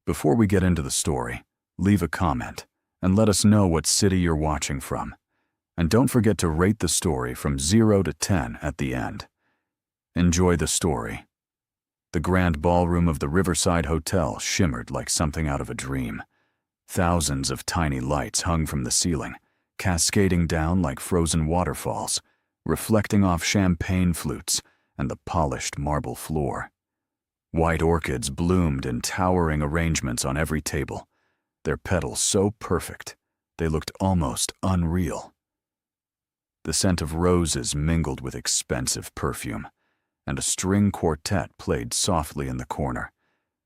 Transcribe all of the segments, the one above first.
Before we get into the story, leave a comment and let us know what city you're watching from. And don't forget to rate the story from 0 to 10 at the end. Enjoy the story. The grand ballroom of the Riverside Hotel shimmered like something out of a dream. Thousands of tiny lights hung from the ceiling, cascading down like frozen waterfalls, reflecting off champagne flutes and the polished marble floor. White orchids bloomed in towering arrangements on every table, their petals so perfect they looked almost unreal. The scent of roses mingled with expensive perfume, and a string quartet played softly in the corner,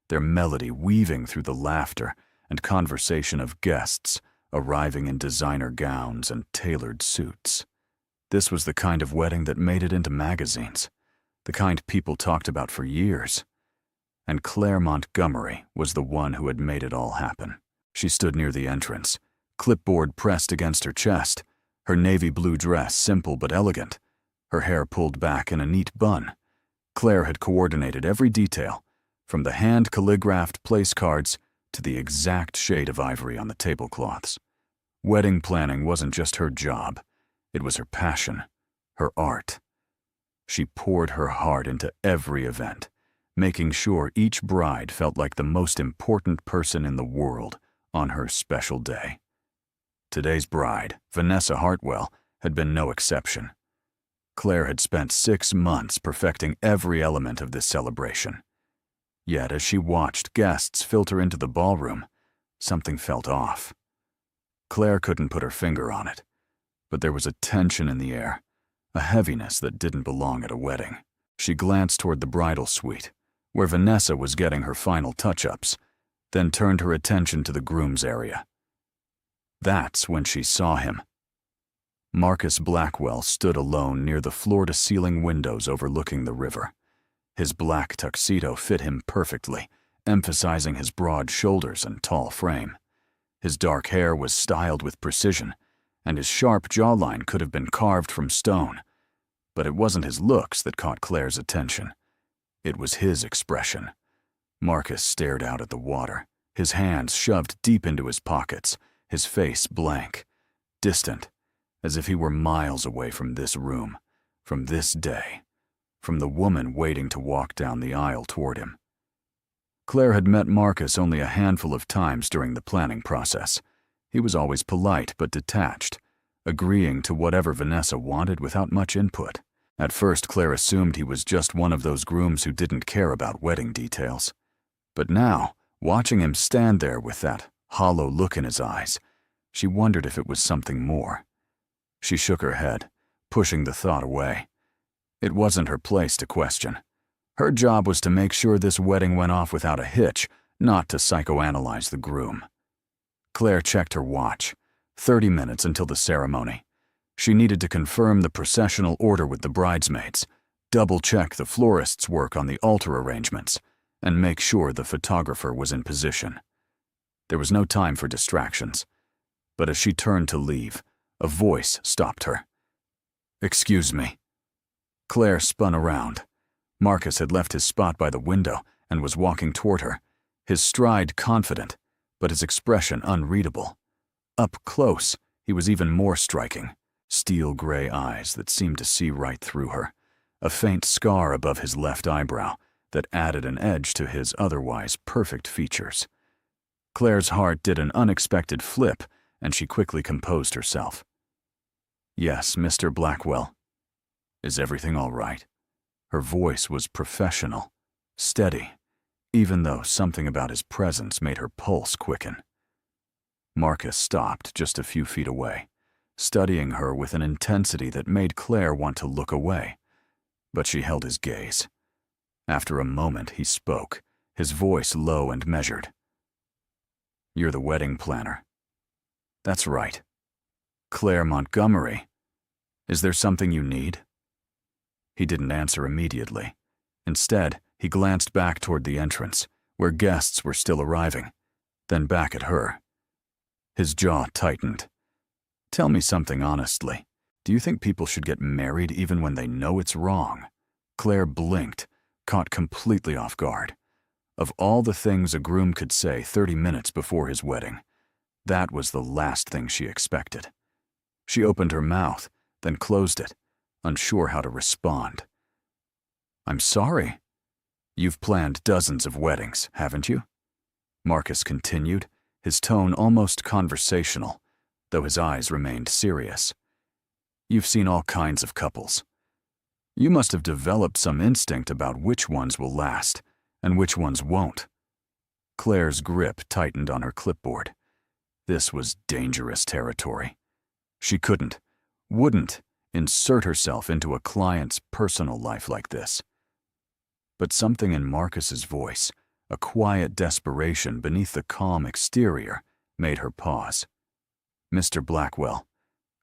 their melody weaving through the laughter and conversation of guests arriving in designer gowns and tailored suits. This was the kind of wedding that made it into magazines, the kind people talked about for years. And Claire Montgomery was the one who had made it all happen. She stood near the entrance, clipboard pressed against her chest, her navy blue dress simple but elegant, her hair pulled back in a neat bun. Claire had coordinated every detail, from the hand-calligraphed place cards to the exact shade of ivory on the tablecloths. Wedding planning wasn't just her job, it was her passion, her art. She poured her heart into every event, making sure each bride felt like the most important person in the world on her special day. Today's bride, Vanessa Hartwell, had been no exception. Claire had spent 6 months perfecting every element of this celebration. Yet as she watched guests filter into the ballroom, something felt off. Claire couldn't put her finger on it, but there was a tension in the air, a heaviness that didn't belong at a wedding. She glanced toward the bridal suite, where Vanessa was getting her final touch-ups, then turned her attention to the groom's area. That's when she saw him. Marcus Blackwell stood alone near the floor-to-ceiling windows overlooking the river. His black tuxedo fit him perfectly, emphasizing his broad shoulders and tall frame. His dark hair was styled with precision, and his sharp jawline could have been carved from stone. But it wasn't his looks that caught Claire's attention. It was his expression. Marcus stared out at the water, his hands shoved deep into his pockets, his face blank, distant, as if he were miles away from this room, from this day, from the woman waiting to walk down the aisle toward him. Claire had met Marcus only a handful of times during the planning process. He was always polite but detached, agreeing to whatever Vanessa wanted without much input. At first, Claire assumed he was just one of those grooms who didn't care about wedding details. But now, watching him stand there with that hollow look in his eyes, she wondered if it was something more. She shook her head, pushing the thought away. It wasn't her place to question. Her job was to make sure this wedding went off without a hitch, not to psychoanalyze the groom. Claire checked her watch. 30 minutes until the ceremony. She needed to confirm the processional order with the bridesmaids, double-check the florist's work on the altar arrangements, and make sure the photographer was in position. There was no time for distractions, but as she turned to leave, a voice stopped her. "Excuse me." Claire spun around. Marcus had left his spot by the window and was walking toward her, his stride confident, but his expression unreadable. Up close, he was even more striking. Steel-gray eyes that seemed to see right through her, a faint scar above his left eyebrow that added an edge to his otherwise perfect features. Claire's heart did an unexpected flip, and she quickly composed herself. "Yes, Mr. Blackwell. Is everything all right?" Her voice was professional, steady, even though something about his presence made her pulse quicken. Marcus stopped just a few feet away, studying her with an intensity that made Claire want to look away, but she held his gaze. After a moment, he spoke, his voice low and measured. "You're the wedding planner." "That's right." "Claire Montgomery. Is there something you need?" He didn't answer immediately. Instead, he glanced back toward the entrance, where guests were still arriving, then back at her. His jaw tightened. "Tell me something honestly. Do you think people should get married even when they know it's wrong?" Claire blinked, caught completely off guard. Of all the things a groom could say 30 minutes before his wedding, that was the last thing she expected. She opened her mouth, then closed it, unsure how to respond. "I'm sorry. You've planned dozens of weddings, haven't you?" Marcus continued, his tone almost conversational, though his eyes remained serious. "You've seen all kinds of couples. You must have developed some instinct about which ones will last and which ones won't." Claire's grip tightened on her clipboard. This was dangerous territory. She wouldn't insert herself into a client's personal life like this. But something in Marcus's voice, a quiet desperation beneath the calm exterior, made her pause. "Mr. Blackwell,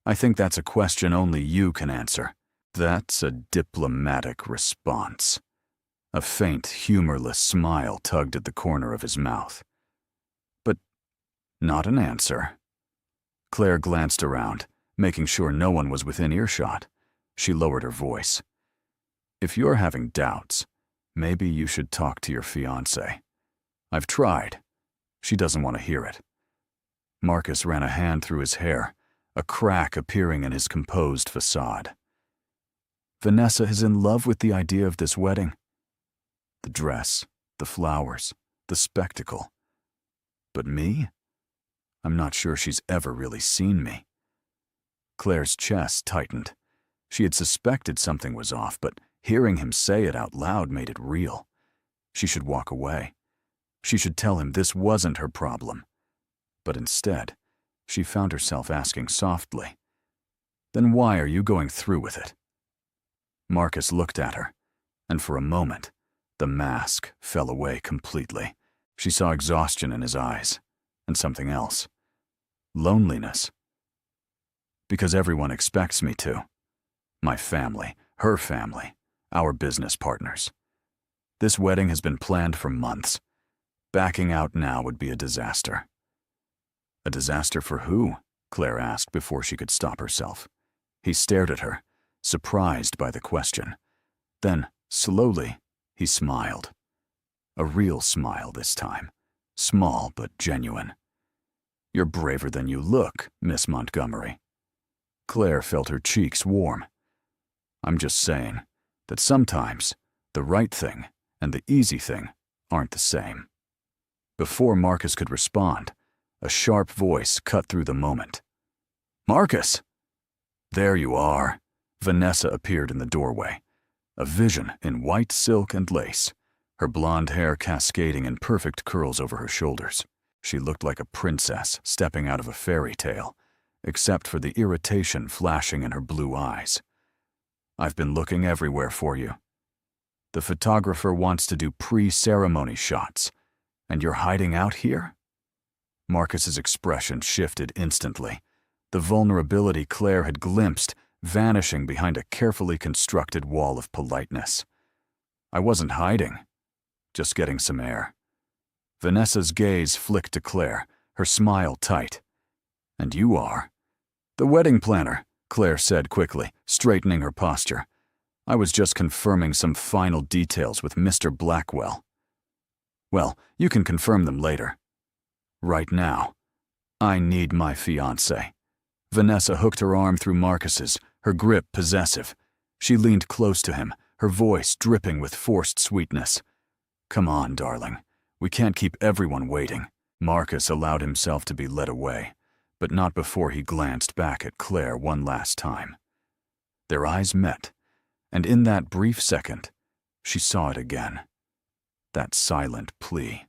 I think that's a question only you can answer." "That's a diplomatic response." A faint, humorless smile tugged at the corner of his mouth. "But not an answer." Claire glanced around, making sure no one was within earshot. She lowered her voice. "If you're having doubts, maybe you should talk to your fiancée. I've tried. She doesn't want to hear it." Marcus ran a hand through his hair, a crack appearing in his composed facade. "Vanessa is in love with the idea of this wedding. The dress, the flowers, the spectacle. But me? I'm not sure she's ever really seen me." Claire's chest tightened. She had suspected something was off, but hearing him say it out loud made it real. She should walk away. She should tell him this wasn't her problem. But instead, she found herself asking softly, "Then why are you going through with it?" Marcus looked at her, and for a moment, the mask fell away completely. She saw exhaustion in his eyes, and something else. Loneliness. "Because everyone expects me to. My family, her family, our business partners. This wedding has been planned for months. Backing out now would be a disaster." "A disaster for who?" Claire asked before she could stop herself. He stared at her, surprised by the question. Then, slowly, he smiled. A real smile this time, small but genuine. "You're braver than you look, Miss Montgomery." Claire felt her cheeks warm. "I'm just saying that sometimes the right thing and the easy thing aren't the same." Before Marcus could respond, a sharp voice cut through the moment. "Marcus!" "There you are." Vanessa appeared in the doorway, a vision in white silk and lace, her blonde hair cascading in perfect curls over her shoulders. She looked like a princess stepping out of a fairy tale, except for the irritation flashing in her blue eyes. "I've been looking everywhere for you. The photographer wants to do pre-ceremony shots, and you're hiding out here?" Marcus's expression shifted instantly, the vulnerability Claire had glimpsed vanishing behind a carefully constructed wall of politeness. "I wasn't hiding, just getting some air." Vanessa's gaze flicked to Claire, her smile tight. "And you are?" "The wedding planner," Claire said quickly, straightening her posture. "I was just confirming some final details with Mr. Blackwell." "Well, you can confirm them later. Right now, I need my fiancé." Vanessa hooked her arm through Marcus's, her grip possessive. She leaned close to him, her voice dripping with forced sweetness. "Come on, darling. We can't keep everyone waiting." Marcus allowed himself to be led away, but not before he glanced back at Claire one last time. Their eyes met, and in that brief second, she saw it again. That silent plea.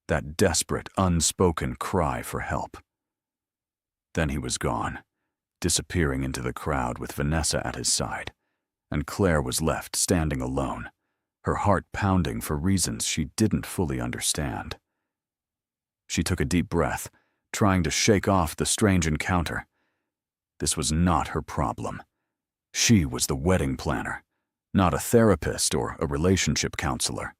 That desperate, unspoken cry for help. Then he was gone, disappearing into the crowd with Vanessa at his side, and Claire was left standing alone, her heart pounding for reasons she didn't fully understand. She took a deep breath, trying to shake off the strange encounter. This was not her problem. She was the wedding planner, not a therapist or a relationship counselor.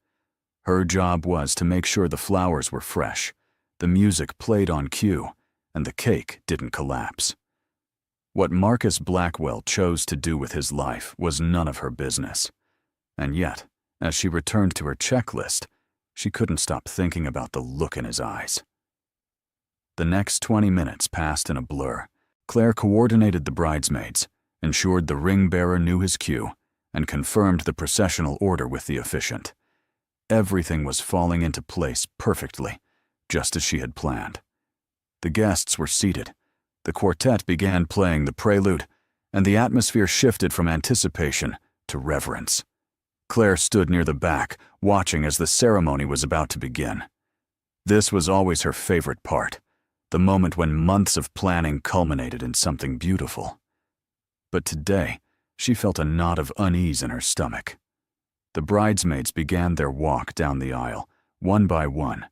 Her job was to make sure the flowers were fresh, the music played on cue, and the cake didn't collapse. What Marcus Blackwell chose to do with his life was none of her business. And yet, as she returned to her checklist, She couldn't stop thinking about the look in his eyes. The next 20 minutes passed in a blur. Claire coordinated the bridesmaids, ensured the ring bearer knew his cue, and confirmed the processional order with the officiant. Everything was falling into place perfectly, just as she had planned. The guests were seated. The quartet began playing the prelude, and the atmosphere shifted from anticipation to reverence. Claire stood near the back, watching as the ceremony was about to begin. This was always her favorite part, the moment when months of planning culminated in something beautiful. But today, she felt a knot of unease in her stomach. The bridesmaids began their walk down the aisle, one by one,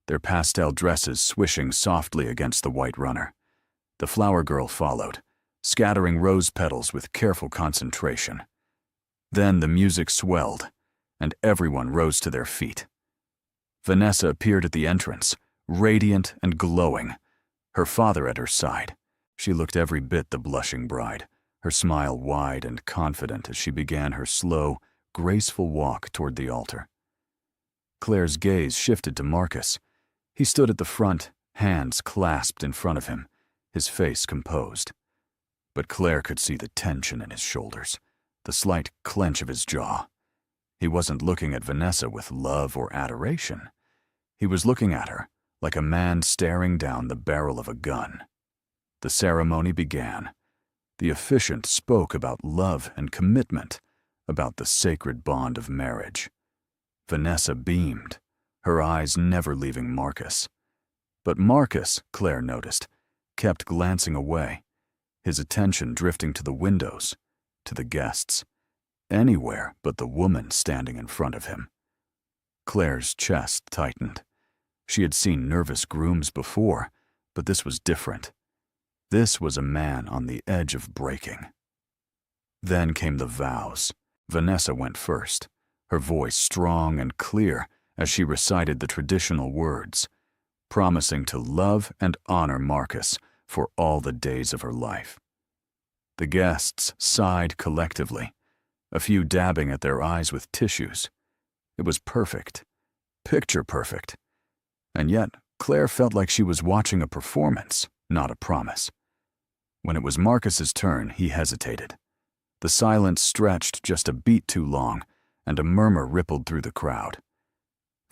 their pastel dresses swishing softly against the white runner. The flower girl followed, scattering rose petals with careful concentration. Then the music swelled, and everyone rose to their feet. Vanessa appeared at the entrance, radiant and glowing, her father at her side. She looked every bit the blushing bride, her smile wide and confident as she began her slow, graceful walk toward the altar. Claire's gaze shifted to Marcus. He stood at the front, hands clasped in front of him, his face composed. But Claire could see the tension in his shoulders, the slight clench of his jaw. He wasn't looking at Vanessa with love or adoration. He was looking at her like a man staring down the barrel of a gun. The ceremony began. The officiant spoke about love and commitment, about the sacred bond of marriage. Vanessa beamed, her eyes never leaving Marcus. But Marcus, Claire noticed, kept glancing away, his attention drifting to the windows, to the guests, anywhere but the woman standing in front of him. Claire's chest tightened. She had seen nervous grooms before, but this was different. This was a man on the edge of breaking. Then came the vows. Vanessa went first, her voice strong and clear as she recited the traditional words, promising to love and honor Marcus for all the days of her life. The guests sighed collectively, a few dabbing at their eyes with tissues. It was perfect, picture perfect. And yet, Claire felt like she was watching a performance, not a promise. When it was Marcus's turn, he hesitated. The silence stretched just a beat too long, and a murmur rippled through the crowd.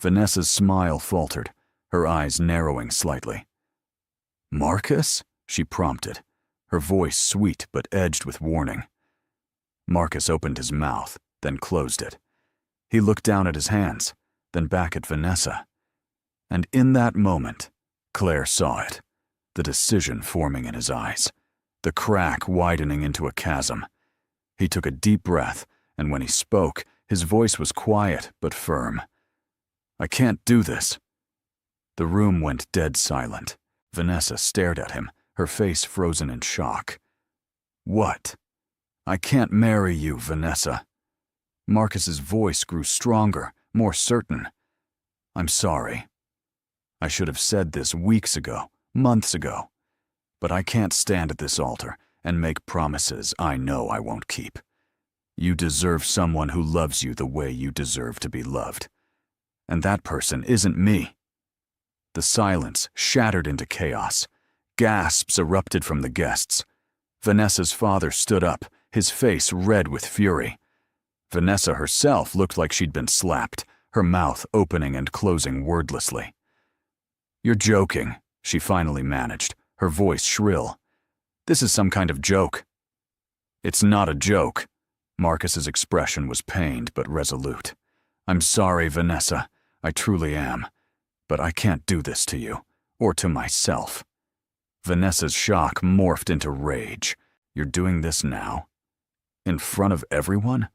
Vanessa's smile faltered, her eyes narrowing slightly. "Marcus?" she prompted, her voice sweet but edged with warning. Marcus opened his mouth, then closed it. He looked down at his hands, then back at Vanessa. And in that moment, Claire saw it, the decision forming in his eyes, the crack widening into a chasm. He took a deep breath, and when he spoke, his voice was quiet but firm. "I can't do this." The room went dead silent. Vanessa stared at him, her face frozen in shock. "What?" "I can't marry you, Vanessa." Marcus's voice grew stronger, more certain. "I'm sorry. I should have said this weeks ago, months ago. But I can't stand at this altar and make promises I know I won't keep. You deserve someone who loves you the way you deserve to be loved. And that person isn't me." The silence shattered into chaos. Gasps erupted from the guests. Vanessa's father stood up, his face red with fury. Vanessa herself looked like she'd been slapped, her mouth opening and closing wordlessly. "You're joking," she finally managed, her voice shrill. "This is some kind of joke." "It's not a joke." Marcus's expression was pained but resolute. "I'm sorry, Vanessa. I truly am. But I can't do this to you, or to myself." Vanessa's shock morphed into rage. "You're doing this now? In front of everyone?"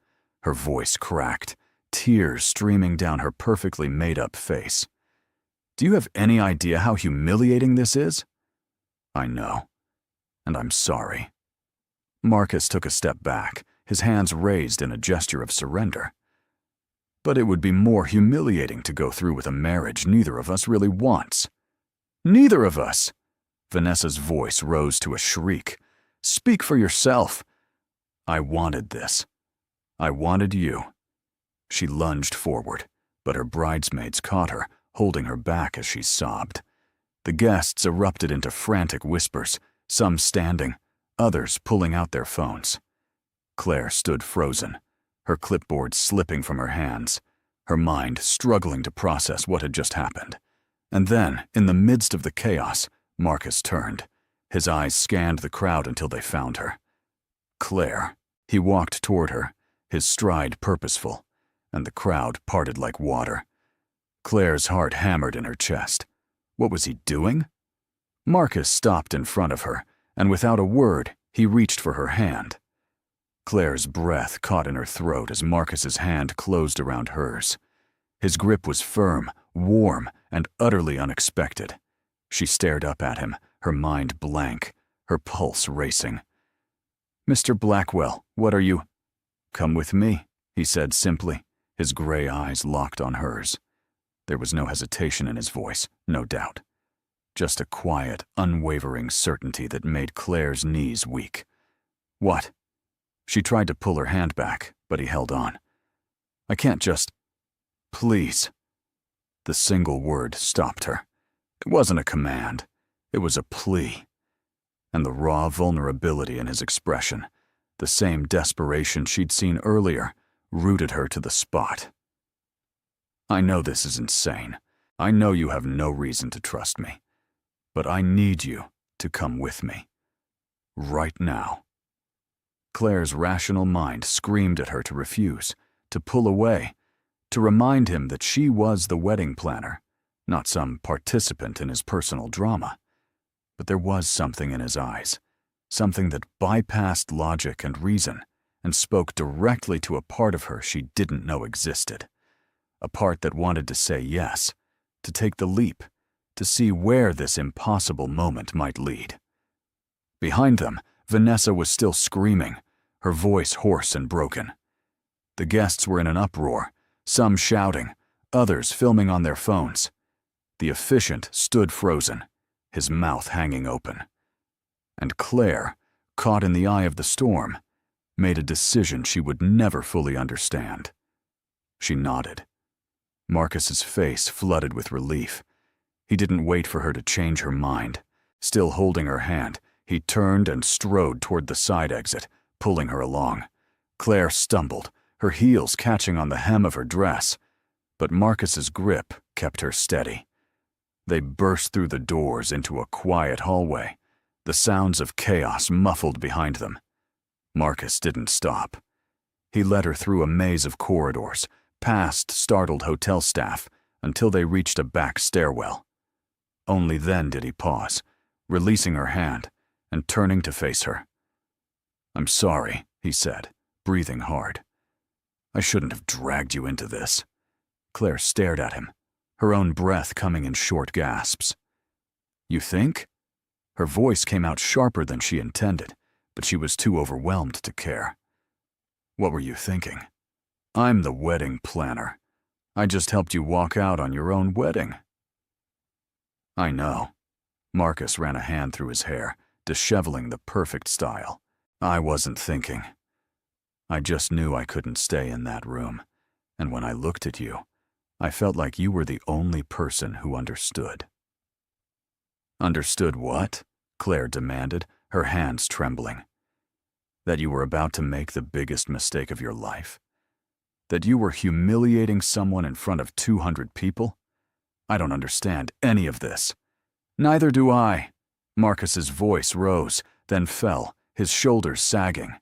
Her voice cracked, tears streaming down her perfectly made-up face. "Do you have any idea how humiliating this is?" "I know. And I'm sorry." Marcus took a step back, his hands raised in a gesture of surrender. "But it would be more humiliating to go through with a marriage neither of us really wants." "Neither of us!" Vanessa's voice rose to a shriek. "Speak for yourself." "I wanted this. I wanted you." She lunged forward, but her bridesmaids caught her, holding her back as she sobbed. The guests erupted into frantic whispers, some standing, others pulling out their phones. Claire stood frozen, her clipboard slipping from her hands, her mind struggling to process what had just happened. And then, in the midst of the chaos, Marcus turned. His eyes scanned the crowd until they found her. Claire. He walked toward her, his stride purposeful, and the crowd parted like water. Claire's heart hammered in her chest. What was he doing? Marcus stopped in front of her, and without a word, he reached for her hand. Claire's breath caught in her throat as Marcus's hand closed around hers. His grip was firm, warm, and utterly unexpected. She stared up at him, her mind blank, her pulse racing. "Mr. Blackwell, what are you—" "Come with me," he said simply, his gray eyes locked on hers. There was no hesitation in his voice, no doubt. Just a quiet, unwavering certainty that made Claire's knees weak. "What?" She tried to pull her hand back, but he held on. "I can't just—" "Please." The single word stopped her. It wasn't a command. It was a plea. And the raw vulnerability in his expression, the same desperation she'd seen earlier, rooted her to the spot. "I know this is insane. I know you have no reason to trust me. But I need you to come with me. Right now." Claire's rational mind screamed at her to refuse, to pull away, to remind him that she was the wedding planner, not some participant in his personal drama. But there was something in his eyes, something that bypassed logic and reason and spoke directly to a part of her she didn't know existed. A part that wanted to say yes, to take the leap, to see where this impossible moment might lead. Behind them, Vanessa was still screaming, her voice hoarse and broken. The guests were in an uproar, some shouting, others filming on their phones. The officiant stood frozen, his mouth hanging open. And Claire, caught in the eye of the storm, made a decision she would never fully understand. She nodded. Marcus's face flooded with relief. He didn't wait for her to change her mind. Still holding her hand, he turned and strode toward the side exit, pulling her along. Claire stumbled, her heels catching on the hem of her dress, but Marcus's grip kept her steady. They burst through the doors into a quiet hallway, the sounds of chaos muffled behind them. Marcus didn't stop. He led her through a maze of corridors, past startled hotel staff, until they reached a back stairwell. Only then did he pause, releasing her hand and turning to face her. "I'm sorry," he said, breathing hard. "I shouldn't have dragged you into this." Claire stared at him, her own breath coming in short gasps. "You think?" Her voice came out sharper than she intended, but she was too overwhelmed to care. "What were you thinking? I'm the wedding planner. I just helped you walk out on your own wedding." "I know." Marcus ran a hand through his hair, disheveling the perfect style. "I wasn't thinking. I just knew I couldn't stay in that room, and when I looked at you, I felt like you were the only person who understood." "Understood what?" Claire demanded, her hands trembling. "That you were about to make the biggest mistake of your life? That you were humiliating someone in front of 200 people? I don't understand any of this." "Neither do I." Marcus's voice rose, then fell, his shoulders sagging.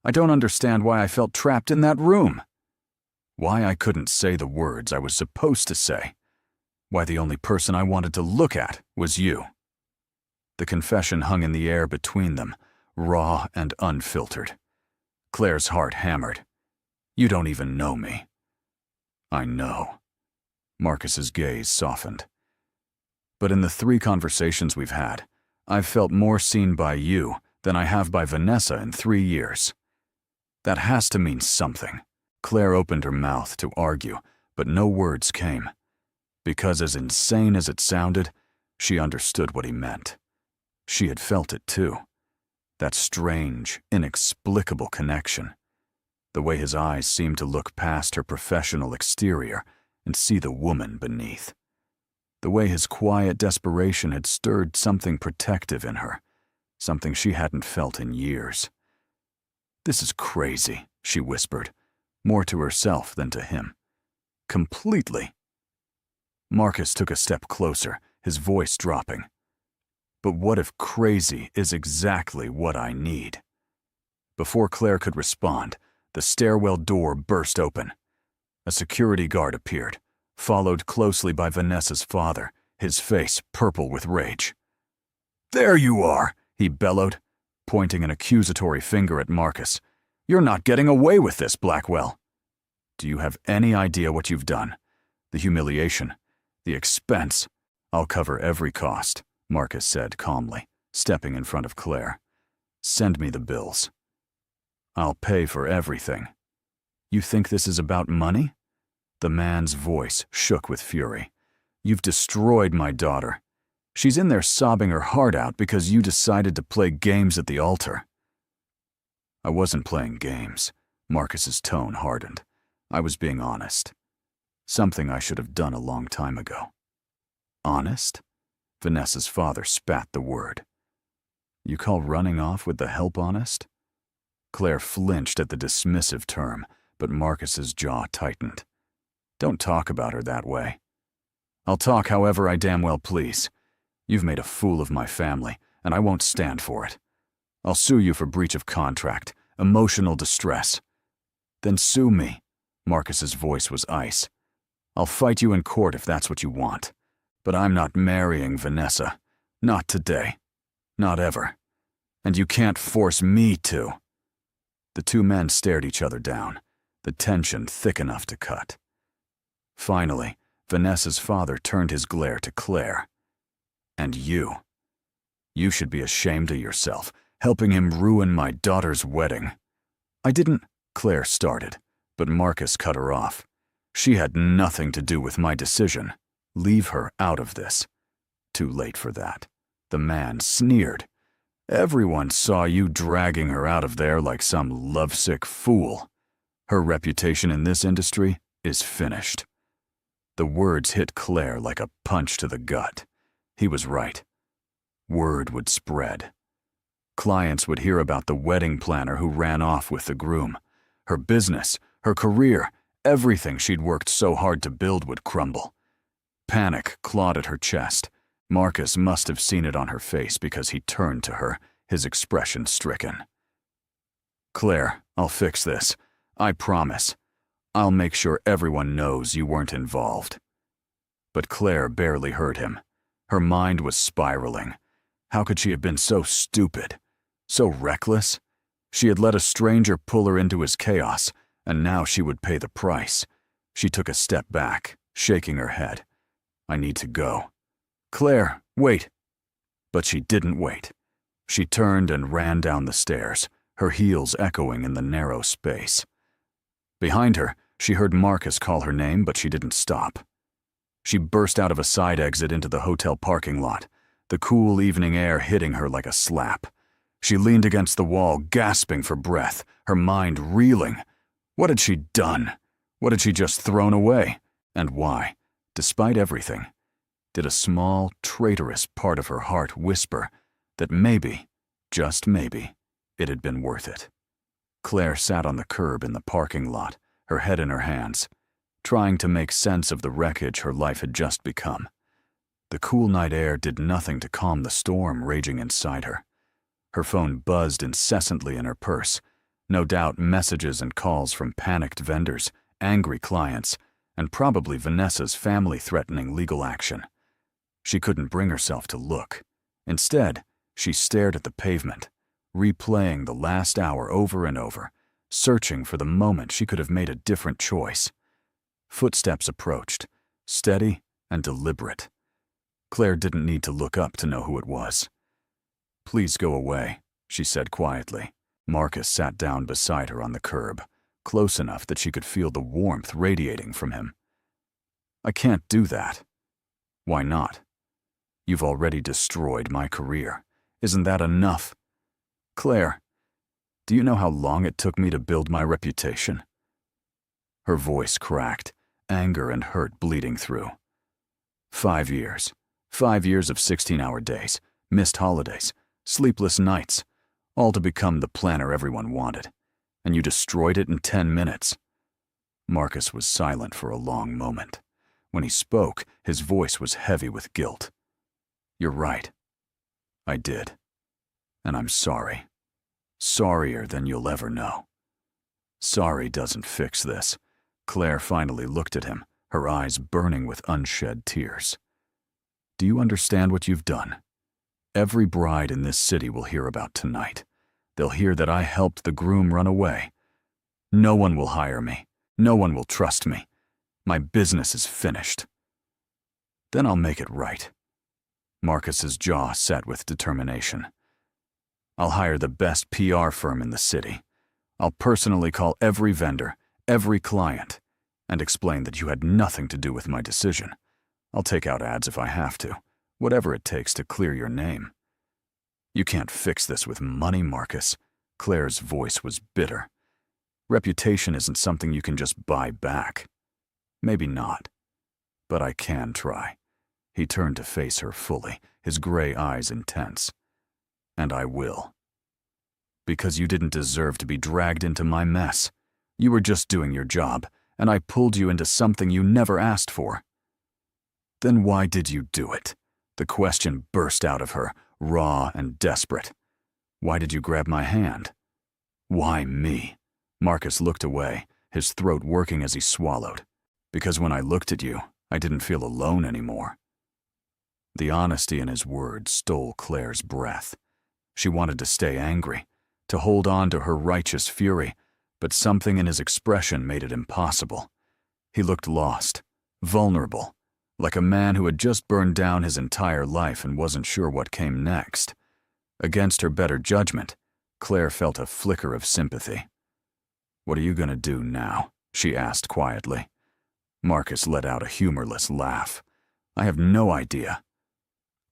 "I don't understand why I felt trapped in that room. Why I couldn't say the words I was supposed to say. Why the only person I wanted to look at was you." The confession hung in the air between them, raw and unfiltered. Claire's heart hammered. "You don't even know me." "I know." Marcus's gaze softened. "But in the 3 conversations we've had, I've felt more seen by you than I have by Vanessa in 3 years. That has to mean something." Claire opened her mouth to argue, but no words came. Because as insane as it sounded, she understood what he meant. She had felt it too. That strange, inexplicable connection. The way his eyes seemed to look past her professional exterior and see the woman beneath. The way his quiet desperation had stirred something protective in her, something she hadn't felt in years. "This is crazy," she whispered, more to herself than to him. "Completely." Marcus took a step closer, his voice dropping. "But what if crazy is exactly what I need?" Before Claire could respond, the stairwell door burst open. A security guard appeared, followed closely by Vanessa's father, his face purple with rage. "There you are," he bellowed, pointing an accusatory finger at Marcus. "You're not getting away with this, Blackwell." "Do you have any idea what you've done? The humiliation, the expense." "I'll cover every cost," Marcus said calmly, stepping in front of Claire. "Send me the bills." "I'll pay for everything." "You think this is about money?" The man's voice shook with fury. "You've destroyed my daughter. She's in there sobbing her heart out because you decided to play games at the altar." "I wasn't playing games." Marcus's tone hardened. "I was being honest. Something I should have done a long time ago." "Honest?" Vanessa's father spat the word. "You call running off with the help honest?" Claire flinched at the dismissive term, but Marcus's jaw tightened. "Don't talk about her that way." "I'll talk however I damn well please. You've made a fool of my family, and I won't stand for it. I'll sue you for breach of contract, emotional distress." "Then sue me." Marcus's voice was ice. "I'll fight you in court if that's what you want. But I'm not marrying Vanessa. Not today. Not ever. And you can't force me to." The two men stared each other down, the tension thick enough to cut. Finally, Vanessa's father turned his glare to Claire. "And you. You should be ashamed of yourself, helping him ruin my daughter's wedding." "I didn't," Claire started, but Marcus cut her off. "She had nothing to do with my decision. Leave her out of this." "Too late for that." The man sneered. "Everyone saw you dragging her out of there like some lovesick fool. Her reputation in this industry is finished." The words hit Claire like a punch to the gut. He was right. Word would spread. Clients would hear about the wedding planner who ran off with the groom. Her business, her career, everything she'd worked so hard to build would crumble. Panic clawed at her chest. Marcus must have seen it on her face because he turned to her, his expression stricken. "Claire, I'll fix this. I promise. I'll make sure everyone knows you weren't involved." But Claire barely heard him. Her mind was spiraling. How could she have been so stupid? So reckless? She had let a stranger pull her into his chaos, and now she would pay the price. She took a step back, shaking her head. "I need to go." "Claire, wait." But she didn't wait. She turned and ran down the stairs, her heels echoing in the narrow space. Behind her, she heard Marcus call her name, but she didn't stop. She burst out of a side exit into the hotel parking lot, the cool evening air hitting her like a slap. She leaned against the wall, gasping for breath, her mind reeling. What had she done? What had she just thrown away? And why? Despite everything, did a small, traitorous part of her heart whisper that maybe, just maybe, it had been worth it? Claire sat on the curb in the parking lot, her head in her hands, trying to make sense of the wreckage her life had just become. The cool night air did nothing to calm the storm raging inside her. Her phone buzzed incessantly in her purse, no doubt messages and calls from panicked vendors, angry clients, and probably Vanessa's family threatening legal action. She couldn't bring herself to look. Instead, she stared at the pavement, replaying the last hour over and over, searching for the moment she could have made a different choice. Footsteps approached, steady and deliberate. Claire didn't need to look up to know who it was. "Please go away," she said quietly. Marcus sat down beside her on the curb, close enough that she could feel the warmth radiating from him. "I can't do that." "Why not?" "You've already destroyed my career. Isn't that enough?" "Claire, do you know how long it took me to build my reputation?" Her voice cracked, anger and hurt bleeding through. 5 years. 5 years of 16-hour days, missed holidays, sleepless nights, all to become the planner everyone wanted. And you destroyed it in 10 minutes. Marcus was silent for a long moment. When he spoke, his voice was heavy with guilt. You're right. I did. And I'm sorry. Sorrier than you'll ever know. Sorry doesn't fix this. Claire finally looked at him, her eyes burning with unshed tears. Do you understand what you've done? Every bride in this city will hear about tonight. They'll hear that I helped the groom run away. No one will hire me. No one will trust me. My business is finished. Then I'll make it right. Marcus's jaw set with determination. I'll hire the best PR firm in the city. I'll personally call every vendor, every client, and explain that you had nothing to do with my decision. I'll take out ads if I have to, whatever it takes to clear your name. You can't fix this with money, Marcus. Claire's voice was bitter. Reputation isn't something you can just buy back. Maybe not, but I can try. He turned to face her fully, his gray eyes intense. And I will. Because you didn't deserve to be dragged into my mess. You were just doing your job, and I pulled you into something you never asked for. Then why did you do it? The question burst out of her, raw and desperate. Why did you grab my hand? Why me? Marcus looked away, his throat working as he swallowed. Because when I looked at you, I didn't feel alone anymore. The honesty in his words stole Claire's breath. She wanted to stay angry, to hold on to her righteous fury, but something in his expression made it impossible. He looked lost, vulnerable, like a man who had just burned down his entire life and wasn't sure what came next. Against her better judgment, Claire felt a flicker of sympathy. What are you going to do now? She asked quietly. Marcus let out a humorless laugh. I have no idea.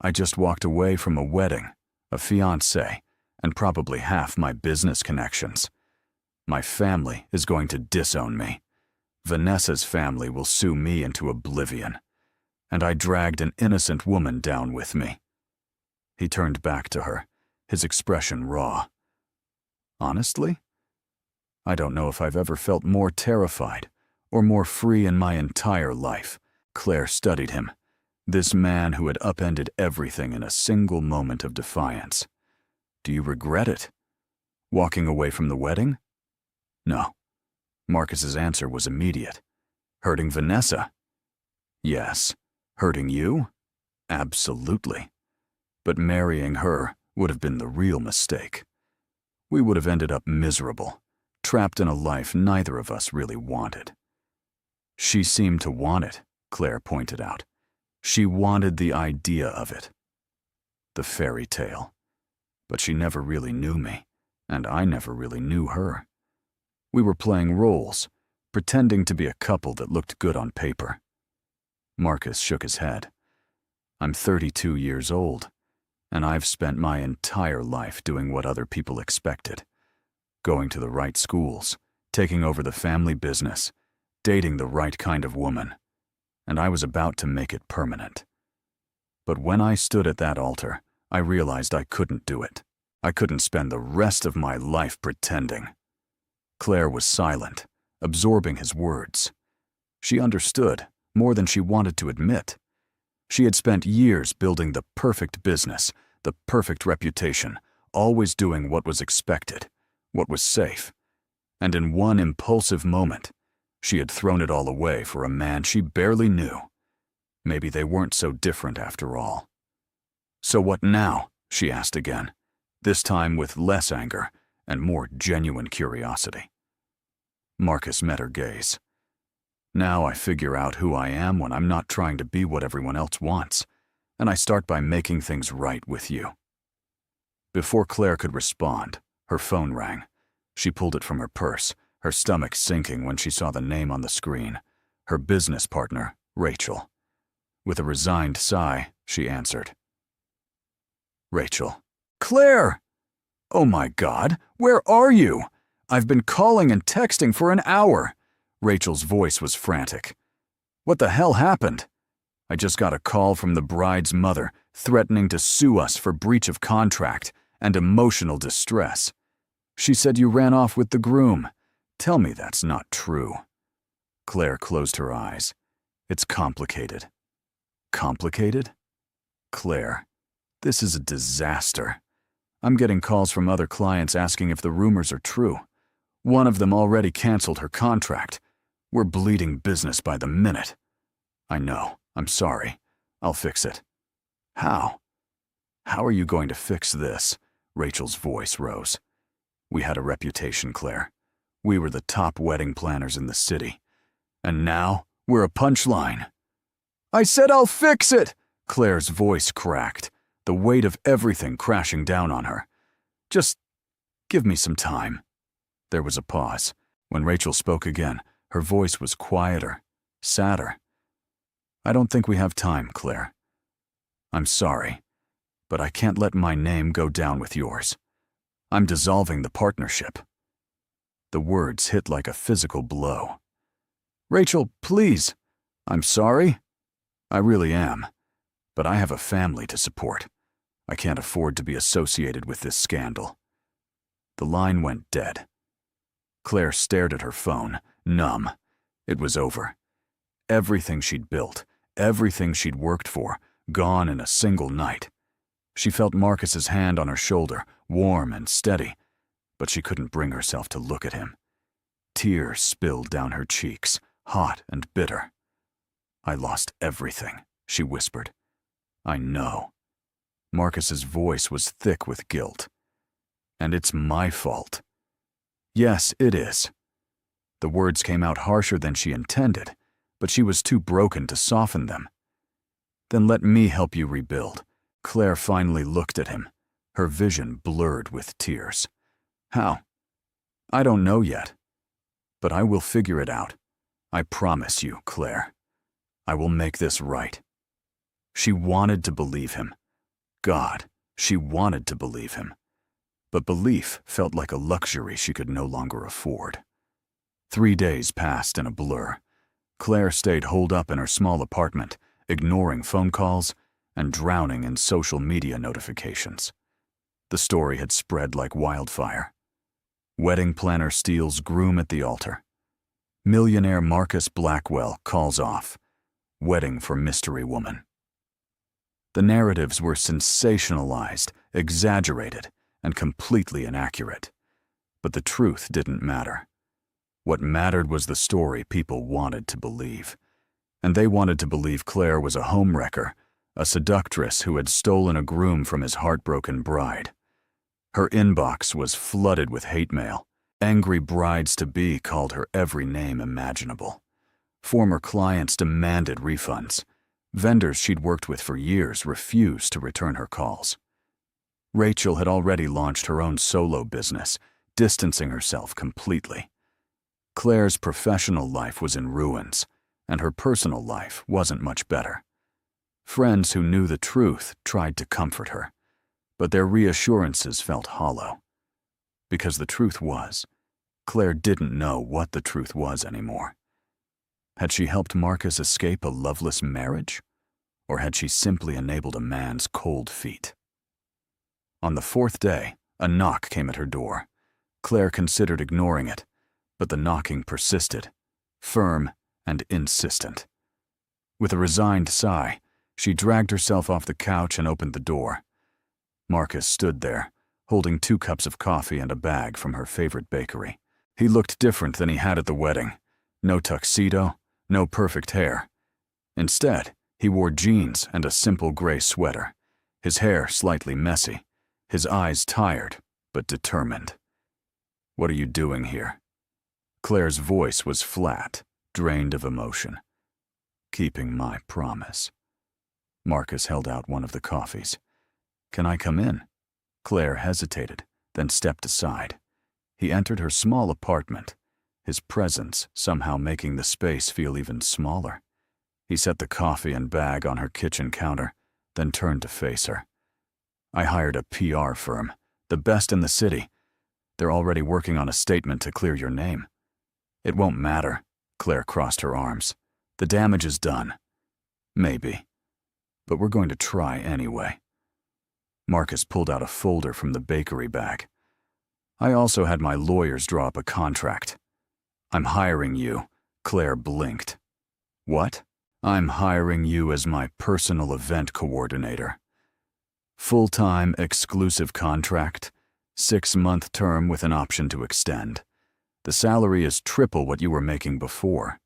I just walked away from a wedding, a fiancé, and probably half my business connections. My family is going to disown me. Vanessa's family will sue me into oblivion. And I dragged an innocent woman down with me. He turned back to her, his expression raw. Honestly? I don't know if I've ever felt more terrified or more free in my entire life. Claire studied him, this man who had upended everything in a single moment of defiance. Do you regret it? Walking away from the wedding? No. Marcus's answer was immediate. Hurting Vanessa? Yes. Hurting you? Absolutely. But marrying her would have been the real mistake. We would have ended up miserable, trapped in a life neither of us really wanted. She seemed to want it, Claire pointed out. She wanted the idea of it. The fairy tale. But she never really knew me, and I never really knew her. We were playing roles, pretending to be a couple that looked good on paper. Marcus shook his head. I'm 32 years old, and I've spent my entire life doing what other people expected. Going to the right schools, taking over the family business, dating the right kind of woman, and I was about to make it permanent. But when I stood at that altar, I realized I couldn't do it. I couldn't spend the rest of my life pretending. Claire was silent, absorbing his words. She understood more than she wanted to admit. She had spent years building the perfect business, the perfect reputation, always doing what was expected, what was safe. And in one impulsive moment, she had thrown it all away for a man she barely knew. Maybe they weren't so different after all. So what now? She asked again, this time with less anger and more genuine curiosity. Marcus met her gaze. Now I figure out who I am when I'm not trying to be what everyone else wants, and I start by making things right with you. Before Claire could respond, her phone rang. She pulled it from her purse, her stomach sinking when she saw the name on the screen. Her business partner, Rachel. With a resigned sigh, she answered. Rachel. Claire! Oh my God, where are you? I've been calling and texting for an hour. Rachel's voice was frantic. What the hell happened? I just got a call from the bride's mother threatening to sue us for breach of contract and emotional distress. She said you ran off with the groom. Tell me that's not true." Claire closed her eyes. "It's complicated." "Complicated?" "Claire, this is a disaster. I'm getting calls from other clients asking if the rumors are true. One of them already canceled her contract. We're bleeding business by the minute." "I know. I'm sorry. I'll fix it." "How? How are you going to fix this?" Rachel's voice rose. "We had a reputation, Claire. We were the top wedding planners in the city. And now, we're a punchline." "I said I'll fix it!" Claire's voice cracked, the weight of everything crashing down on her. "Just give me some time." There was a pause. When Rachel spoke again, her voice was quieter, sadder. "I don't think we have time, Claire. I'm sorry, but I can't let my name go down with yours. I'm dissolving the partnership." The words hit like a physical blow. "Rachel, please." "I'm sorry. I really am. But I have a family to support. I can't afford to be associated with this scandal." The line went dead. Claire stared at her phone, numb. It was over. Everything she'd built, everything she'd worked for, gone in a single night. She felt Marcus's hand on her shoulder, warm and steady, but she couldn't bring herself to look at him. Tears spilled down her cheeks, hot and bitter. "I lost everything," she whispered. "I know." Marcus's voice was thick with guilt. "And it's my fault." "Yes, it is." The words came out harsher than she intended, but she was too broken to soften them. "Then let me help you rebuild." Claire finally looked at him, her vision blurred with tears. "How?" "I don't know yet. But I will figure it out. I promise you, Claire. I will make this right." She wanted to believe him. God, she wanted to believe him. But belief felt like a luxury she could no longer afford. 3 days passed in a blur. Claire stayed holed up in her small apartment, ignoring phone calls and drowning in social media notifications. The story had spread like wildfire. Wedding planner steals groom at the altar. Millionaire Marcus Blackwell calls off. Wedding for mystery woman. The narratives were sensationalized, exaggerated, and completely inaccurate. But the truth didn't matter. What mattered was the story people wanted to believe. And they wanted to believe Claire was a homewrecker, a seductress who had stolen a groom from his heartbroken bride. Her inbox was flooded with hate mail. Angry brides-to-be called her every name imaginable. Former clients demanded refunds. Vendors she'd worked with for years refused to return her calls. Rachel had already launched her own solo business, distancing herself completely. Claire's professional life was in ruins, and her personal life wasn't much better. Friends who knew the truth tried to comfort her, but their reassurances felt hollow. Because the truth was, Claire didn't know what the truth was anymore. Had she helped Marcus escape a loveless marriage? Or had she simply enabled a man's cold feet? On the 4th day, a knock came at her door. Claire considered ignoring it, but the knocking persisted, firm and insistent. With a resigned sigh, she dragged herself off the couch and opened the door. Marcus stood there, holding 2 cups of coffee and a bag from her favorite bakery. He looked different than he had at the wedding. No tuxedo, no perfect hair. Instead, he wore jeans and a simple gray sweater, his hair slightly messy, his eyes tired but determined. "What are you doing here?" Claire's voice was flat, drained of emotion. "Keeping my promise." Marcus held out one of the coffees. "Can I come in?" Claire hesitated, then stepped aside. He entered her small apartment, his presence somehow making the space feel even smaller. He set the coffee and bag on her kitchen counter, then turned to face her. "I hired a PR firm, the best in the city. They're already working on a statement to clear your name." "It won't matter." Claire crossed her arms. The damage is done. Maybe. But we're going to try anyway. Marcus pulled out a folder from the bakery bag. I also had my lawyers draw up a contract. I'm hiring you. Claire blinked. What? I'm hiring you as my personal event coordinator. Full-time, exclusive contract, 6-month term with an option to extend. The salary is triple what you were making before.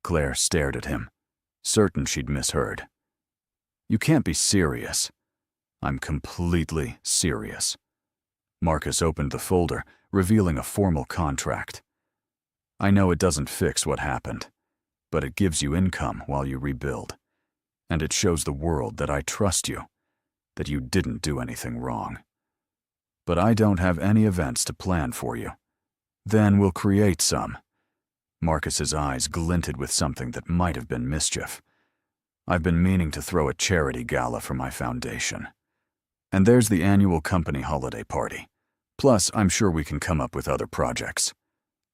Claire stared at him, certain she'd misheard. You can't be serious. I'm completely serious. Marcus opened the folder, revealing a formal contract. I know it doesn't fix what happened, but it gives you income while you rebuild. And it shows the world that I trust you, that you didn't do anything wrong. But I don't have any events to plan for you. Then we'll create some. Marcus's eyes glinted with something that might have been mischief. I've been meaning to throw a charity gala for my foundation. And there's the annual company holiday party. Plus, I'm sure we can come up with other projects.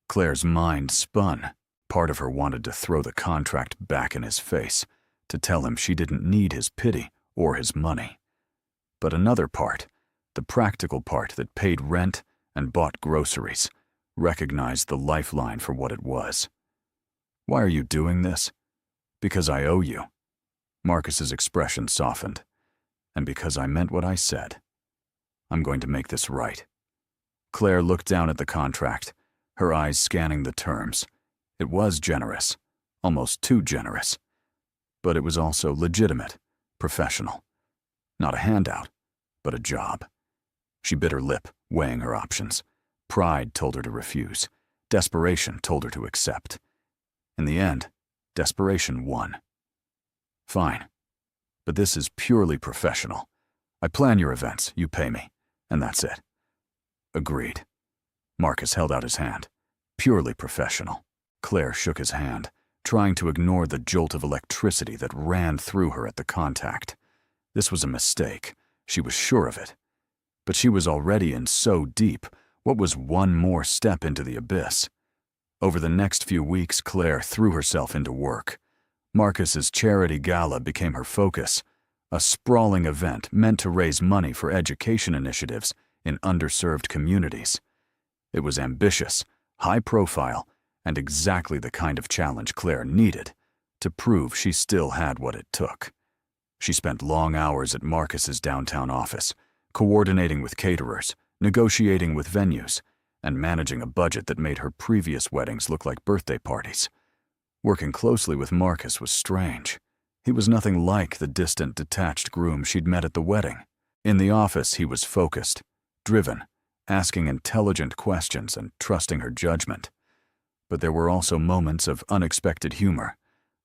Claire's mind spun. Part of her wanted to throw the contract back in his face, to tell him she didn't need his pity or his money. But another part, the practical part that paid rent and bought groceries, recognized the lifeline for what it was. Why are you doing this? Because I owe you. Marcus's expression softened. And because I meant what I said. I'm going to make this right. Claire looked down at the contract, her eyes scanning the terms. It was generous, almost too generous. But it was also legitimate, professional. Not a handout, but a job. She bit her lip, weighing her options. Pride told her to refuse. Desperation told her to accept. In the end, desperation won. Fine. But this is purely professional. I plan your events, you pay me, and that's it. Agreed. Marcus held out his hand. Purely professional. Claire shook his hand, trying to ignore the jolt of electricity that ran through her at the contact. This was a mistake. She was sure of it. But she was already in so deep. What was one more step into the abyss? Over the next few weeks, Claire threw herself into work. Marcus's charity gala became her focus, a sprawling event meant to raise money for education initiatives in underserved communities. It was ambitious, high profile, and exactly the kind of challenge Claire needed to prove she still had what it took. She spent long hours at Marcus's downtown office, coordinating with caterers, negotiating with venues, and managing a budget that made her previous weddings look like birthday parties. Working closely with Marcus was strange. He was nothing like the distant, detached groom she'd met at the wedding. In the office, he was focused, driven, asking intelligent questions and trusting her judgment. But there were also moments of unexpected humor,